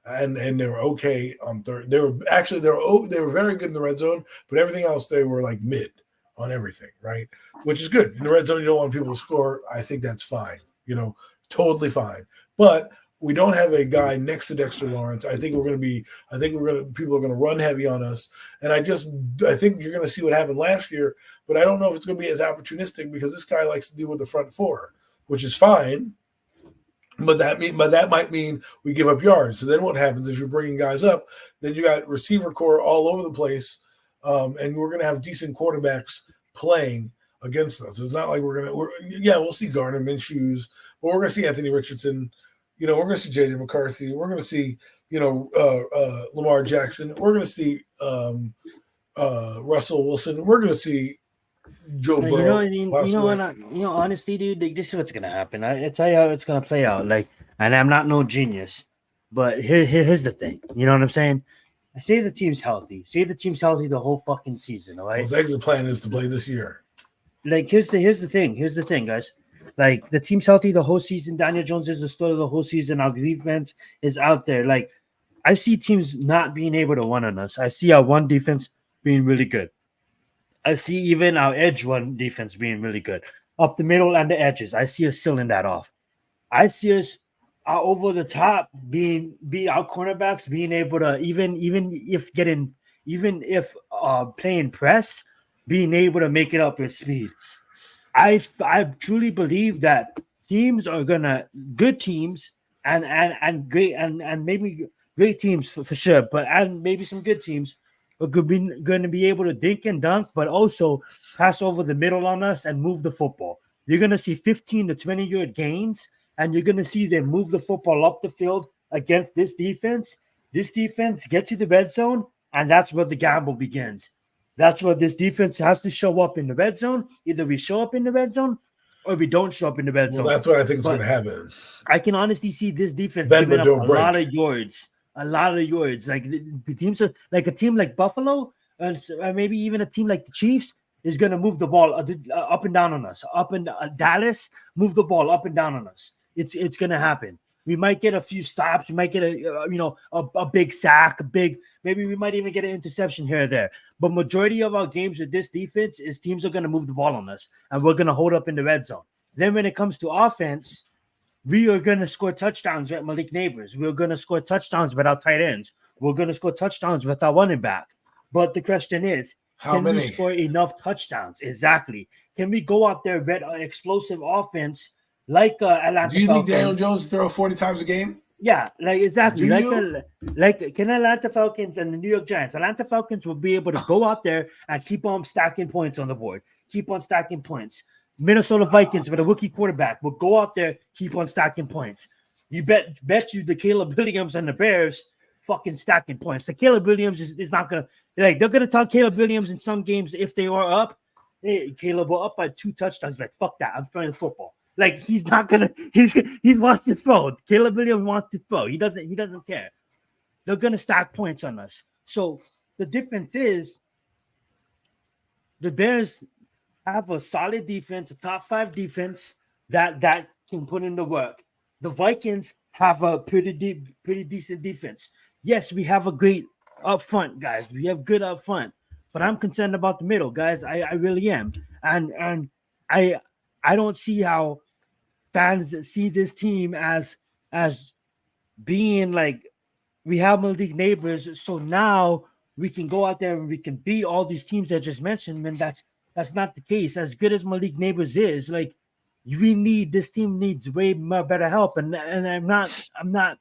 And they were okay on third. They were very good in the red zone, but everything else they were like mid on everything, right? Which is good. In the red zone, you don't want people to score. I think that's fine. Totally fine. But we don't have a guy next to Dexter Lawrence. People are going to run heavy on us. And I think you're going to see what happened last year, but I don't know if it's going to be as opportunistic because this guy likes to deal with the front four, which is fine. But that might mean we give up yards. So then what happens is you're bringing guys up, then you got receiver core all over the place. And we're going to have decent quarterbacks playing against us. It's not like we'll see Gardner Minshew's, but we're going to see Anthony Richardson. We're going to see J.J. McCarthy. We're going to see, Lamar Jackson. We're going to see Russell Wilson. We're going to see Joe Burrow. Honestly, dude, this is what's going to happen. I tell you how it's going to play out. And I'm not no genius, but here's the thing. You know what I'm saying? I say the team's healthy. Say the team's healthy the whole fucking season, all right? His exit plan is to play this year. Here's the thing, guys. The team's healthy the whole season. Daniel Jones is the starter the whole season. Our defense is out there. I see teams not being able to win on us. I see our one defense being really good. I see even our edge one defense being really good. Up the middle and the edges, I see us sealing that off. I see us over the top being our cornerbacks being able to even if playing press, being able to make it up with speed. I truly believe that teams are good teams and great and maybe great teams for sure, and maybe some good teams are going to be able to dink and dunk, but also pass over the middle on us and move the football. You're going to see 15 to 20-yard gains, and you're going to see them move the football up the field against this defense. This defense gets to the red zone, and that's where the gamble begins. That's what this defense has to show up in the red zone. Either we show up in the red zone or we don't show up in the red zone. That's what I think is going to happen. I can honestly see this defense giving up a lot of yards. The teams are like a team like Buffalo, or maybe even a team like the Chiefs is going to move the ball up and down on us. Up in Dallas, move the ball up and down on us. It's going to happen. We might get a few stops. We might get a big sack, maybe we might even get an interception here or there. But majority of our games with this defense is teams are going to move the ball on us, and we're going to hold up in the red zone. Then when it comes to offense, we are going to score touchdowns with Malik Nabers. We're going to score touchdowns with our tight ends. We're going to score touchdowns with our running back. But the question is, can we score enough touchdowns? Exactly. Can we go out there with an explosive offense like Atlanta Falcons? Do you think Daniel Jones throw 40 times a game? Yeah, exactly. Can Atlanta Falcons and the New York Giants? Atlanta Falcons will be able to go out there and keep on stacking points on the board. Keep on stacking points. Minnesota Vikings with a rookie quarterback will go out there, keep on stacking points. You bet you the Caleb Williams and the Bears fucking stacking points. The Caleb Williams is not gonna they're gonna talk Caleb Williams in some games if they are up. Hey, Caleb, we're up by 2 touchdowns. Fuck that. I'm throwing football. He's not gonna. He wants to throw. Caleb Williams wants to throw. He doesn't care. They're gonna stack points on us. So the difference is the Bears have a solid defense, a top 5 defense that can put in the work. The Vikings have a pretty decent defense. Yes, we have a great up front, guys. We have good up front, but I'm concerned about the middle, guys. I really am, and I don't see how fans see this team as being we have Malik Nabers, so now we can go out there and we can beat all these teams I just mentioned. And that's not the case. As good as Malik Nabers is, this team needs way more better help. And I'm not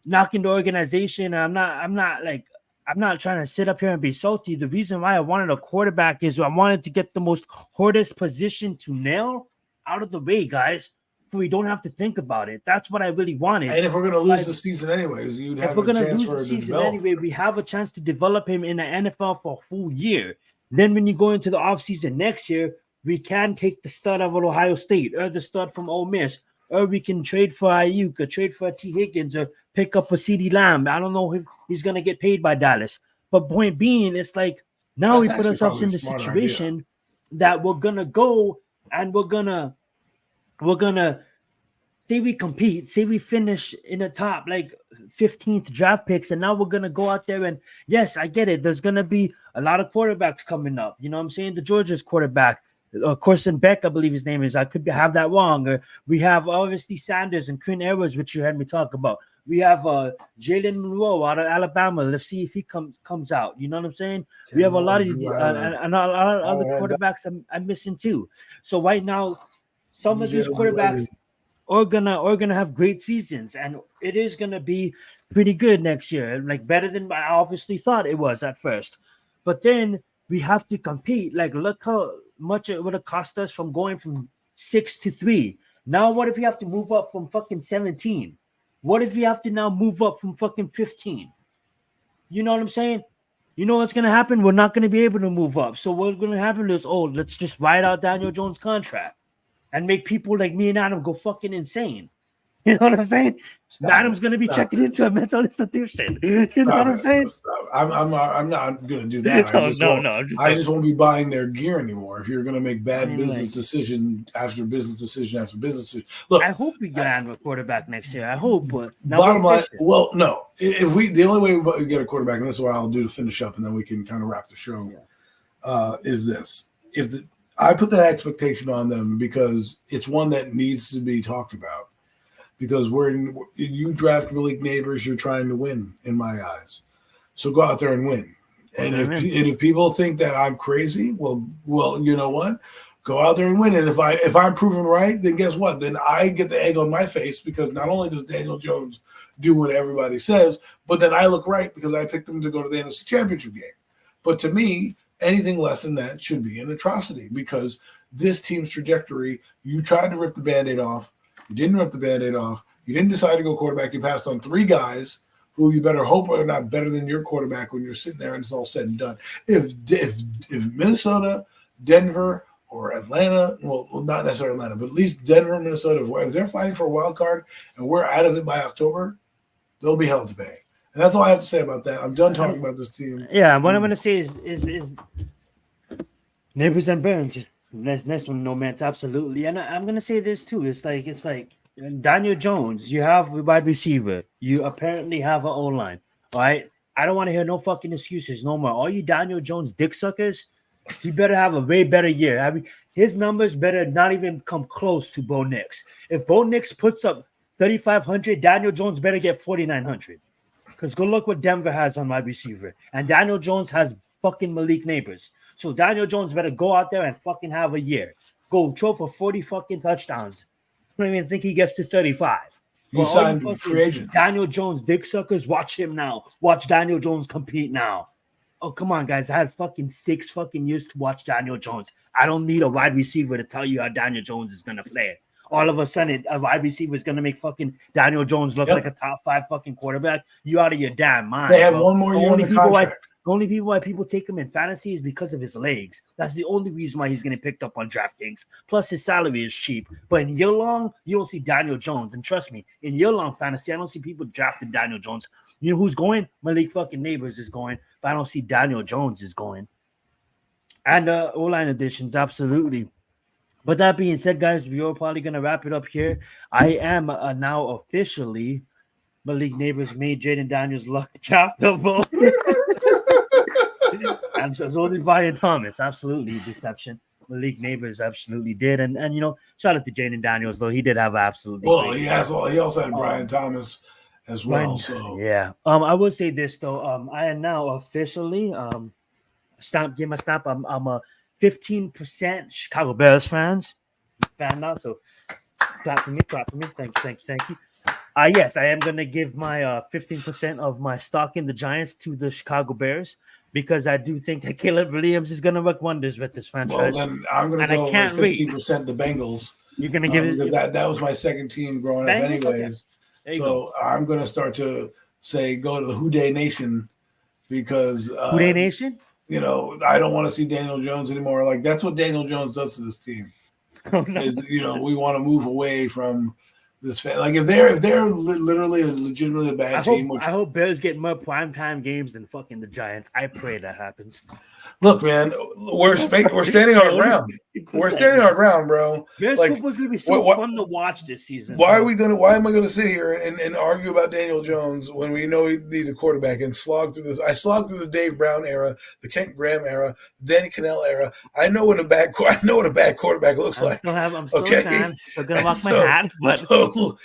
knocking the organization. I'm not trying to sit up here and be salty. The reason why I wanted a quarterback is I wanted to get the most hardest position to nail out of the way, guys, so we don't have to think about it. That's what I really wanted. And if we're going to lose the season anyways, you'd have a chance for we have a chance to develop him in the NFL for a full year. Then when you go into the offseason next year, we can take the stud of Ohio State or the stud from Ole Miss, or we can trade for Ayuk or trade for T. Higgins or pick up a CeeDee Lamb. I don't know if he's going to get paid by Dallas. But point being, it's now we put ourselves in the situation that we're going to go and we're going to say we compete, say we finish in the top 15th draft picks, and now we're going to go out there and, yes, I get it. There's going to be a lot of quarterbacks coming up. You know what I'm saying? The Georgia's quarterback. Carson Beck, I believe his name is. I could have that wrong. We have obviously Sanders and Quinn Ewers, which you had me talk about. We have Jalen Monroe out of Alabama. Let's see if he comes out. You know what I'm saying? We have a lot of and a lot of other quarterbacks I'm missing too. So right now, some of these quarterbacks are gonna have great seasons, and it is gonna be pretty good next year. Like better than I obviously thought it was at first. But then we have to compete. Like look how much it would have cost us from going from 6 to 3. Now what if we have to move up from fucking 17? What if we have to now move up from fucking 15? You know what I'm saying? You know what's gonna happen? We're not gonna be able to move up. So what's gonna happen is, let's just ride out Daniel Jones' contract and make people like me and Adam go fucking insane. You know what I'm saying? Adam's gonna be checking into a mental institution. You know what I'm saying? I'm not gonna do that. I just won't be buying their gear anymore. If you're gonna make bad business decision after business decision after business decision. Look, I hope we get a quarterback next year. I hope, but bottom line, well, no. If the only way we get a quarterback, and this is what I'll do to finish up, and then we can kind of wrap the show. Is this? I put that expectation on them because it's one that needs to be talked about. Because you draft Malik Nabers, you're trying to win, in my eyes. So go out there and win. And if people think that I'm crazy, well, you know what? Go out there and win. And if I'm proven right, then guess what? Then I get the egg on my face because not only does Daniel Jones do what everybody says, but then I look right because I picked him to go to the NFC Championship game. But to me, anything less than that should be an atrocity because this team's trajectory, you tried to rip the Band-Aid off. You didn't rip the Band-Aid off. You didn't decide to go quarterback. You passed on 3 guys who you better hope are not better than your quarterback when you're sitting there and it's all said and done. If Minnesota, Denver, or Atlanta, well, not necessarily Atlanta, but at least Denver, Minnesota, if they're fighting for a wild card and we're out of it by October, they'll be hell to pay. And that's all I have to say about that. I'm done talking about this team. Yeah, what I'm going to say is Nabers and Burns. Next one, no man's absolutely. And I'm gonna say this too. It's like Daniel Jones. You have a wide receiver. You apparently have an O-line. All right. I don't want to hear no fucking excuses no more. All you Daniel Jones dick suckers, he better have a way better year. I mean, his numbers better not even come close to Bo Nix. If Bo Nix puts up 3,500, Daniel Jones better get 4,900. Because go look what Denver has on wide receiver, and Daniel Jones has fucking Malik Nabers. So Daniel Jones better go out there and fucking have a year. Go throw for 40 fucking touchdowns. I don't even think he gets to 35. You signed free agents. Daniel Jones, dick suckers, watch him now. Watch Daniel Jones compete now. Oh, come on, guys. I had fucking 6 fucking years to watch Daniel Jones. I don't need a wide receiver to tell you how Daniel Jones is going to play. All of a sudden, a wide receiver is going to make fucking Daniel Jones look like a top 5 fucking quarterback. You out of your damn mind. They have one more year on the contract. The only people why people take him in fantasy is because of his legs. That's the only reason why he's getting picked up on DraftKings. Plus, his salary is cheap. But in year long, you don't see Daniel Jones. And trust me, in year long fantasy, I don't see people drafting Daniel Jones. You know who's going? Malik fucking Nabers is going. But I don't see Daniel Jones is going. And O-line additions, absolutely. But that being said, guys, we are probably going to wrap it up here. I am now officially Malik Nabers made Jaden Daniels luck draftable. And so did Ryan Thomas. Absolutely deception. Malik Nabers absolutely did. And you know, shout out to Jaden Daniels, though. He did have absolutely. Well, he also had Brian Thomas as well. So yeah. I will say this though. I am now officially give my stamp. I'm a 15% Chicago Bears fan now. So clap for me. Thank you. Yes, I am gonna give my 15% of my stock in the Giants to the Chicago Bears because I do think that Caleb Williams is gonna work wonders with this franchise. Well, then I'm gonna go with 15% the Bengals. You're gonna give it that was my second team growing up, anyways. Okay. So I'm gonna start to say go to the Houday Nation because Houday Nation. You know, I don't want to see Daniel Jones anymore. Like that's what Daniel Jones does to this team. Oh, no. We want to move away from this fan. Like if they're literally legitimately a bad team. I hope Bears get more primetime games than fucking the Giants. I pray that happens. Look, man, we're standing our ground. We're standing our ground, bro. Bears football is going to be so fun to watch this season. Why am I going to sit here and argue about Daniel Jones when we know he needs a quarterback and slog through this? I slogged through the Dave Brown era, the Kent Graham era, the Danny Cannell era. I know what a bad quarterback looks like. I'm still going to lock my hat, but so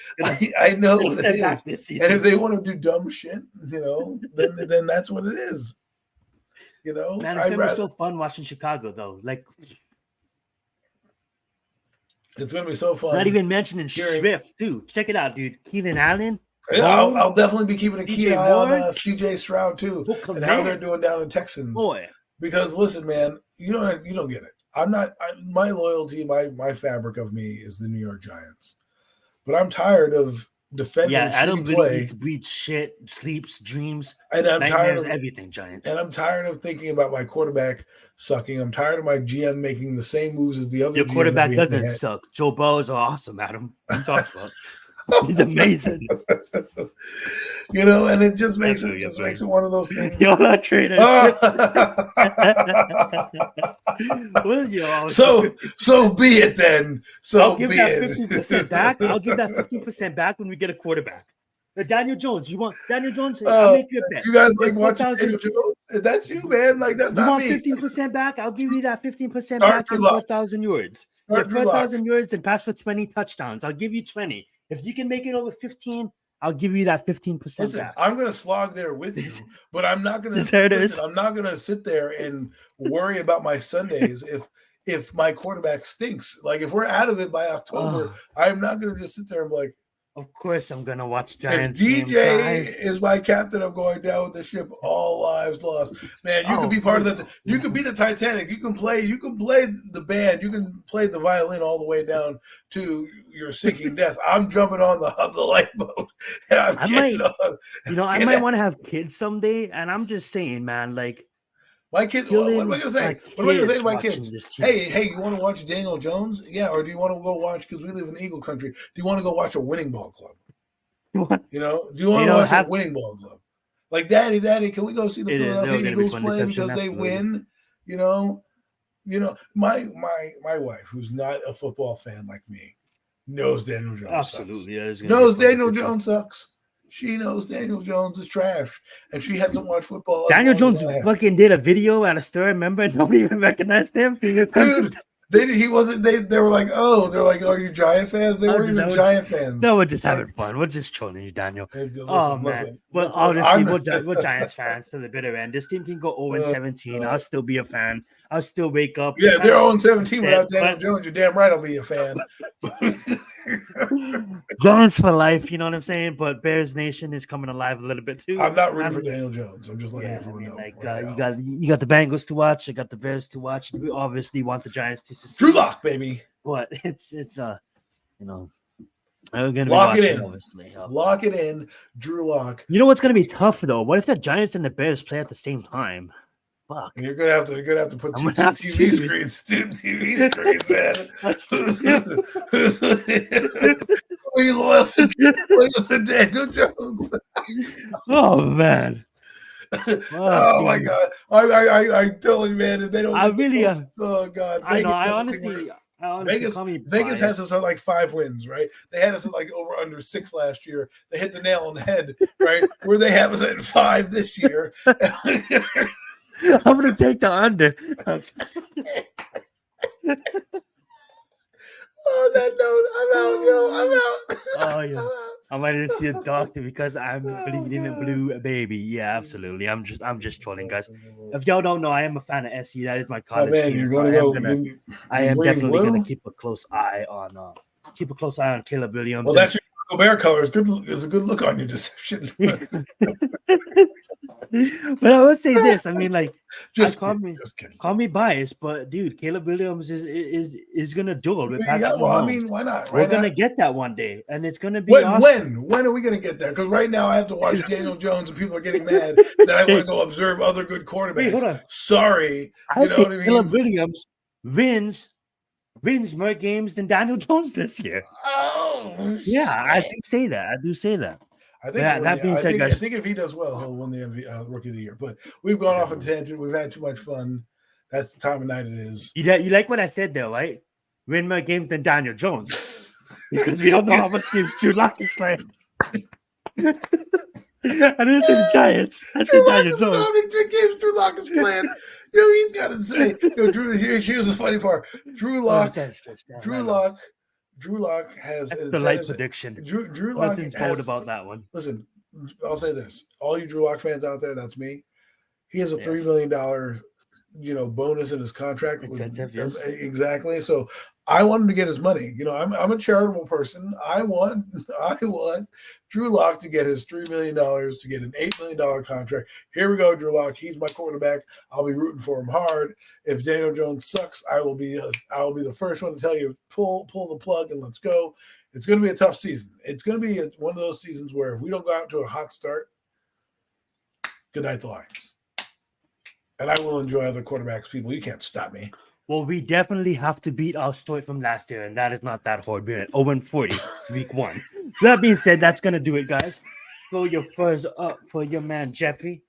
I know what it is. And if they want to do dumb shit, then that's what it is. Man, it's gonna be so fun watching Chicago, though. Like, it's gonna be so fun. Not even mentioning Swift, too. Check it out, dude. Keenan Allen. Yeah, I'll definitely be keeping a keen eye on CJ Stroud too, and how they're doing down in Texans. Boy, because listen, man, you don't get it. My loyalty, my fabric of me is the New York Giants, but I'm tired of defending Adam play. Eats, breeds shit, sleeps, dreams, and I'm tired of everything, Giants. And I'm tired of thinking about my quarterback sucking. I'm tired of my GM making the same moves as the other. Your quarterback doesn't suck. Joe Burrow is awesome, Adam. What are you talking about? He's amazing. And it just makes it one of those things. You're not traders. So be it then. I'll give that 15% back. I'll give that 15% back when we get a quarterback. Daniel Jones. You want Daniel Jones? I'll make you a bet. You guys like watching Daniel Jones? That's you, man. Like that's not me. You want 15% back? I'll give you that 15% back and 4,000 yards. 4,000 yards and pass for 20 touchdowns. I'll give you 20. If you can make it over 15, I'll give you that 15% back. I'm going to slog there with you, but I'm not going to. I'm not going to sit there and worry about my Sundays if my quarterback stinks. Like if we're out of it by October, I'm not going to just sit there and be like, of course, I'm gonna watch Giants. If DJ is my captain, I'm going down with the ship. All lives lost. Man, you can be part of that. You can be the Titanic. You can play the band. You can play the violin all the way down to your sinking death. I'm jumping on the lifeboat, and I might want to have kids someday. And I'm just saying, man, like. My kids, what am I going to say? What am I going to say to my kids? Hey, you want to watch Daniel Jones? Yeah, or do you want to go watch, because we live in Eagle Country, do you want to go watch a winning ball club? Do you want to watch a winning ball club? Like, Daddy, can we go see the Philadelphia Eagles play because they win? My wife, who's not a football fan like me, knows Daniel Jones sucks. Knows Daniel Jones sucks. She knows Daniel Jones is trash, and she hasn't watched football. Daniel Jones fucking did a video at a store. Remember, nobody even recognized him. Dude, he wasn't. They were like, are you Giant fans? They weren't even Giant fans. No, we're just having fun. We're just trolling you, Daniel. Man. But honestly, we're Giants fans to the bitter end. This team can go 0-17. I'll still be a fan. I'll still wake up. Yeah, they're 0-17 without Daniel Jones. You're damn right I'll be a fan. Giants for life, you know what I'm saying? But Bears Nation is coming alive a little bit too. I'm not rooting for Daniel Jones. I'm just letting everyone know. You got the Bengals to watch. I got the Bears to watch. We obviously want the Giants to succeed. Drew Lock, baby. But it's we're gonna lock it in. Obviously, lock it in, Drew Lock. You know what's gonna be tough though? What if the Giants and the Bears play at the same time? Fuck. And you're gonna have to put two TV screens, man. We lost to Daniel Jones. Oh man. Oh my God! I tell you, man, if they don't, oh God! I know. I honestly Vegas has us at like 5 wins, right? They had us at like over under 6 last year. They hit the nail on the head, right? Where they have us at 5 this year. I'm gonna take the under. On that note, I'm out, yo. I'm out. Oh yeah. I might have to see a doctor because I'm bleeding a blue baby. Yeah, absolutely. I'm just trolling, guys. If y'all don't know, I am a fan of SC. That is my college team. I am definitely gonna keep a close eye on Caleb Williams. Well, that's your Bear colors. It's a good look on your deception. But I would say this. I mean, like, call me biased, but dude, Caleb Williams is gonna duel with Patrick Mahomes. I mean, why not? We're gonna get that one day, and it's gonna be awesome. When are we gonna get there? Because right now I have to watch Daniel Jones, and people are getting mad that I want to go observe other good quarterbacks. Wait, hold on. Sorry, I say Caleb Williams wins more games than Daniel Jones this year. Oh, yeah, I do say that. I think if he does well, he'll win the Rookie of the Year. But we've gone off a tangent. We've had too much fun. That's the time of night it is. You like what I said there, right? Win more games than Daniel Jones. Because we don't know how much games Drew Lock is playing. I didn't say the Giants. I said Daniel Jones. How many games Drew Lock is playing? He's got to say. Drew, here's the funny part. Drew Lock has That's the light prediction. Drew Lock Nothing's bold about that one. Listen, I'll say this: all you Drew Lock fans out there, that's me. He has a $3 million, bonus in his contract. Exactly. So I want him to get his money. I'm a charitable person. I want Drew Lock to get his $3 million, to get an $8 million contract. Here we go, Drew Lock. He's my quarterback. I'll be rooting for him hard. If Daniel Jones sucks, I will be the first one to tell you, pull the plug and let's go. It's going to be a tough season. It's going to be one of those seasons where if we don't go out to a hot start, good night, the Lions. And I will enjoy other quarterbacks, people. You can't stop me. Well, we definitely have to beat our story from last year, and that is not that hard. We're at 0-40, week 1. So that being said, that's going to do it, guys. Throw your furs up for your man, Jeffrey.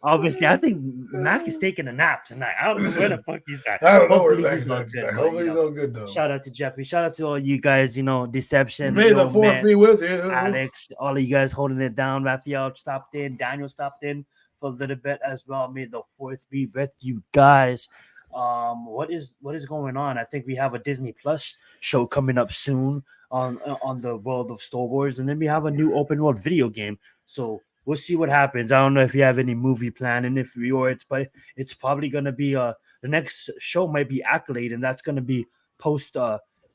Obviously, I think Mac is taking a nap tonight. I don't know where the fuck he's at. I don't know where Mac's at. Hopefully he's all good, though. Shout out to Jeffrey. Shout out to all you guys, Deception. May the fourth be with you. Alex, all of you guys holding it down. Raphael stopped in. Daniel stopped in for a little bit as well. May the fourth be with you guys. What is going on? I think we have a Disney Plus show coming up soon on the world of Star Wars, and then we have a new open world video game. So we'll see what happens. I don't know if you have any movie planning, but it's probably gonna be the next show might be Accolade, and that's gonna be post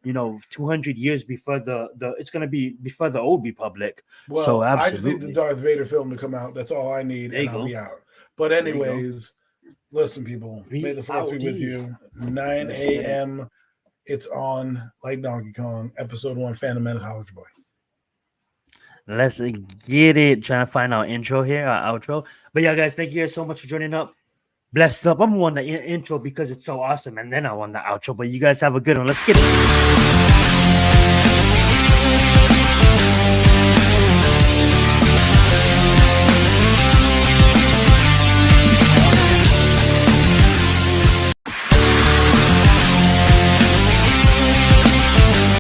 200 years before it's gonna be before the Old Republic. Well, so absolutely. I just need the Darth Vader film to come out. That's all I need, and I'll be out. But anyways, listen, people, may the fourth be with you. 9 a.m. It's on like Donkey Kong, episode 1, Phantom Menace, College Boy. Let's get it. Trying to find our intro here, our outro. But yeah, guys, thank you guys so much for joining up. Blessed up. I'm on the intro because it's so awesome, and then I want the outro. But you guys have a good one. Let's get it.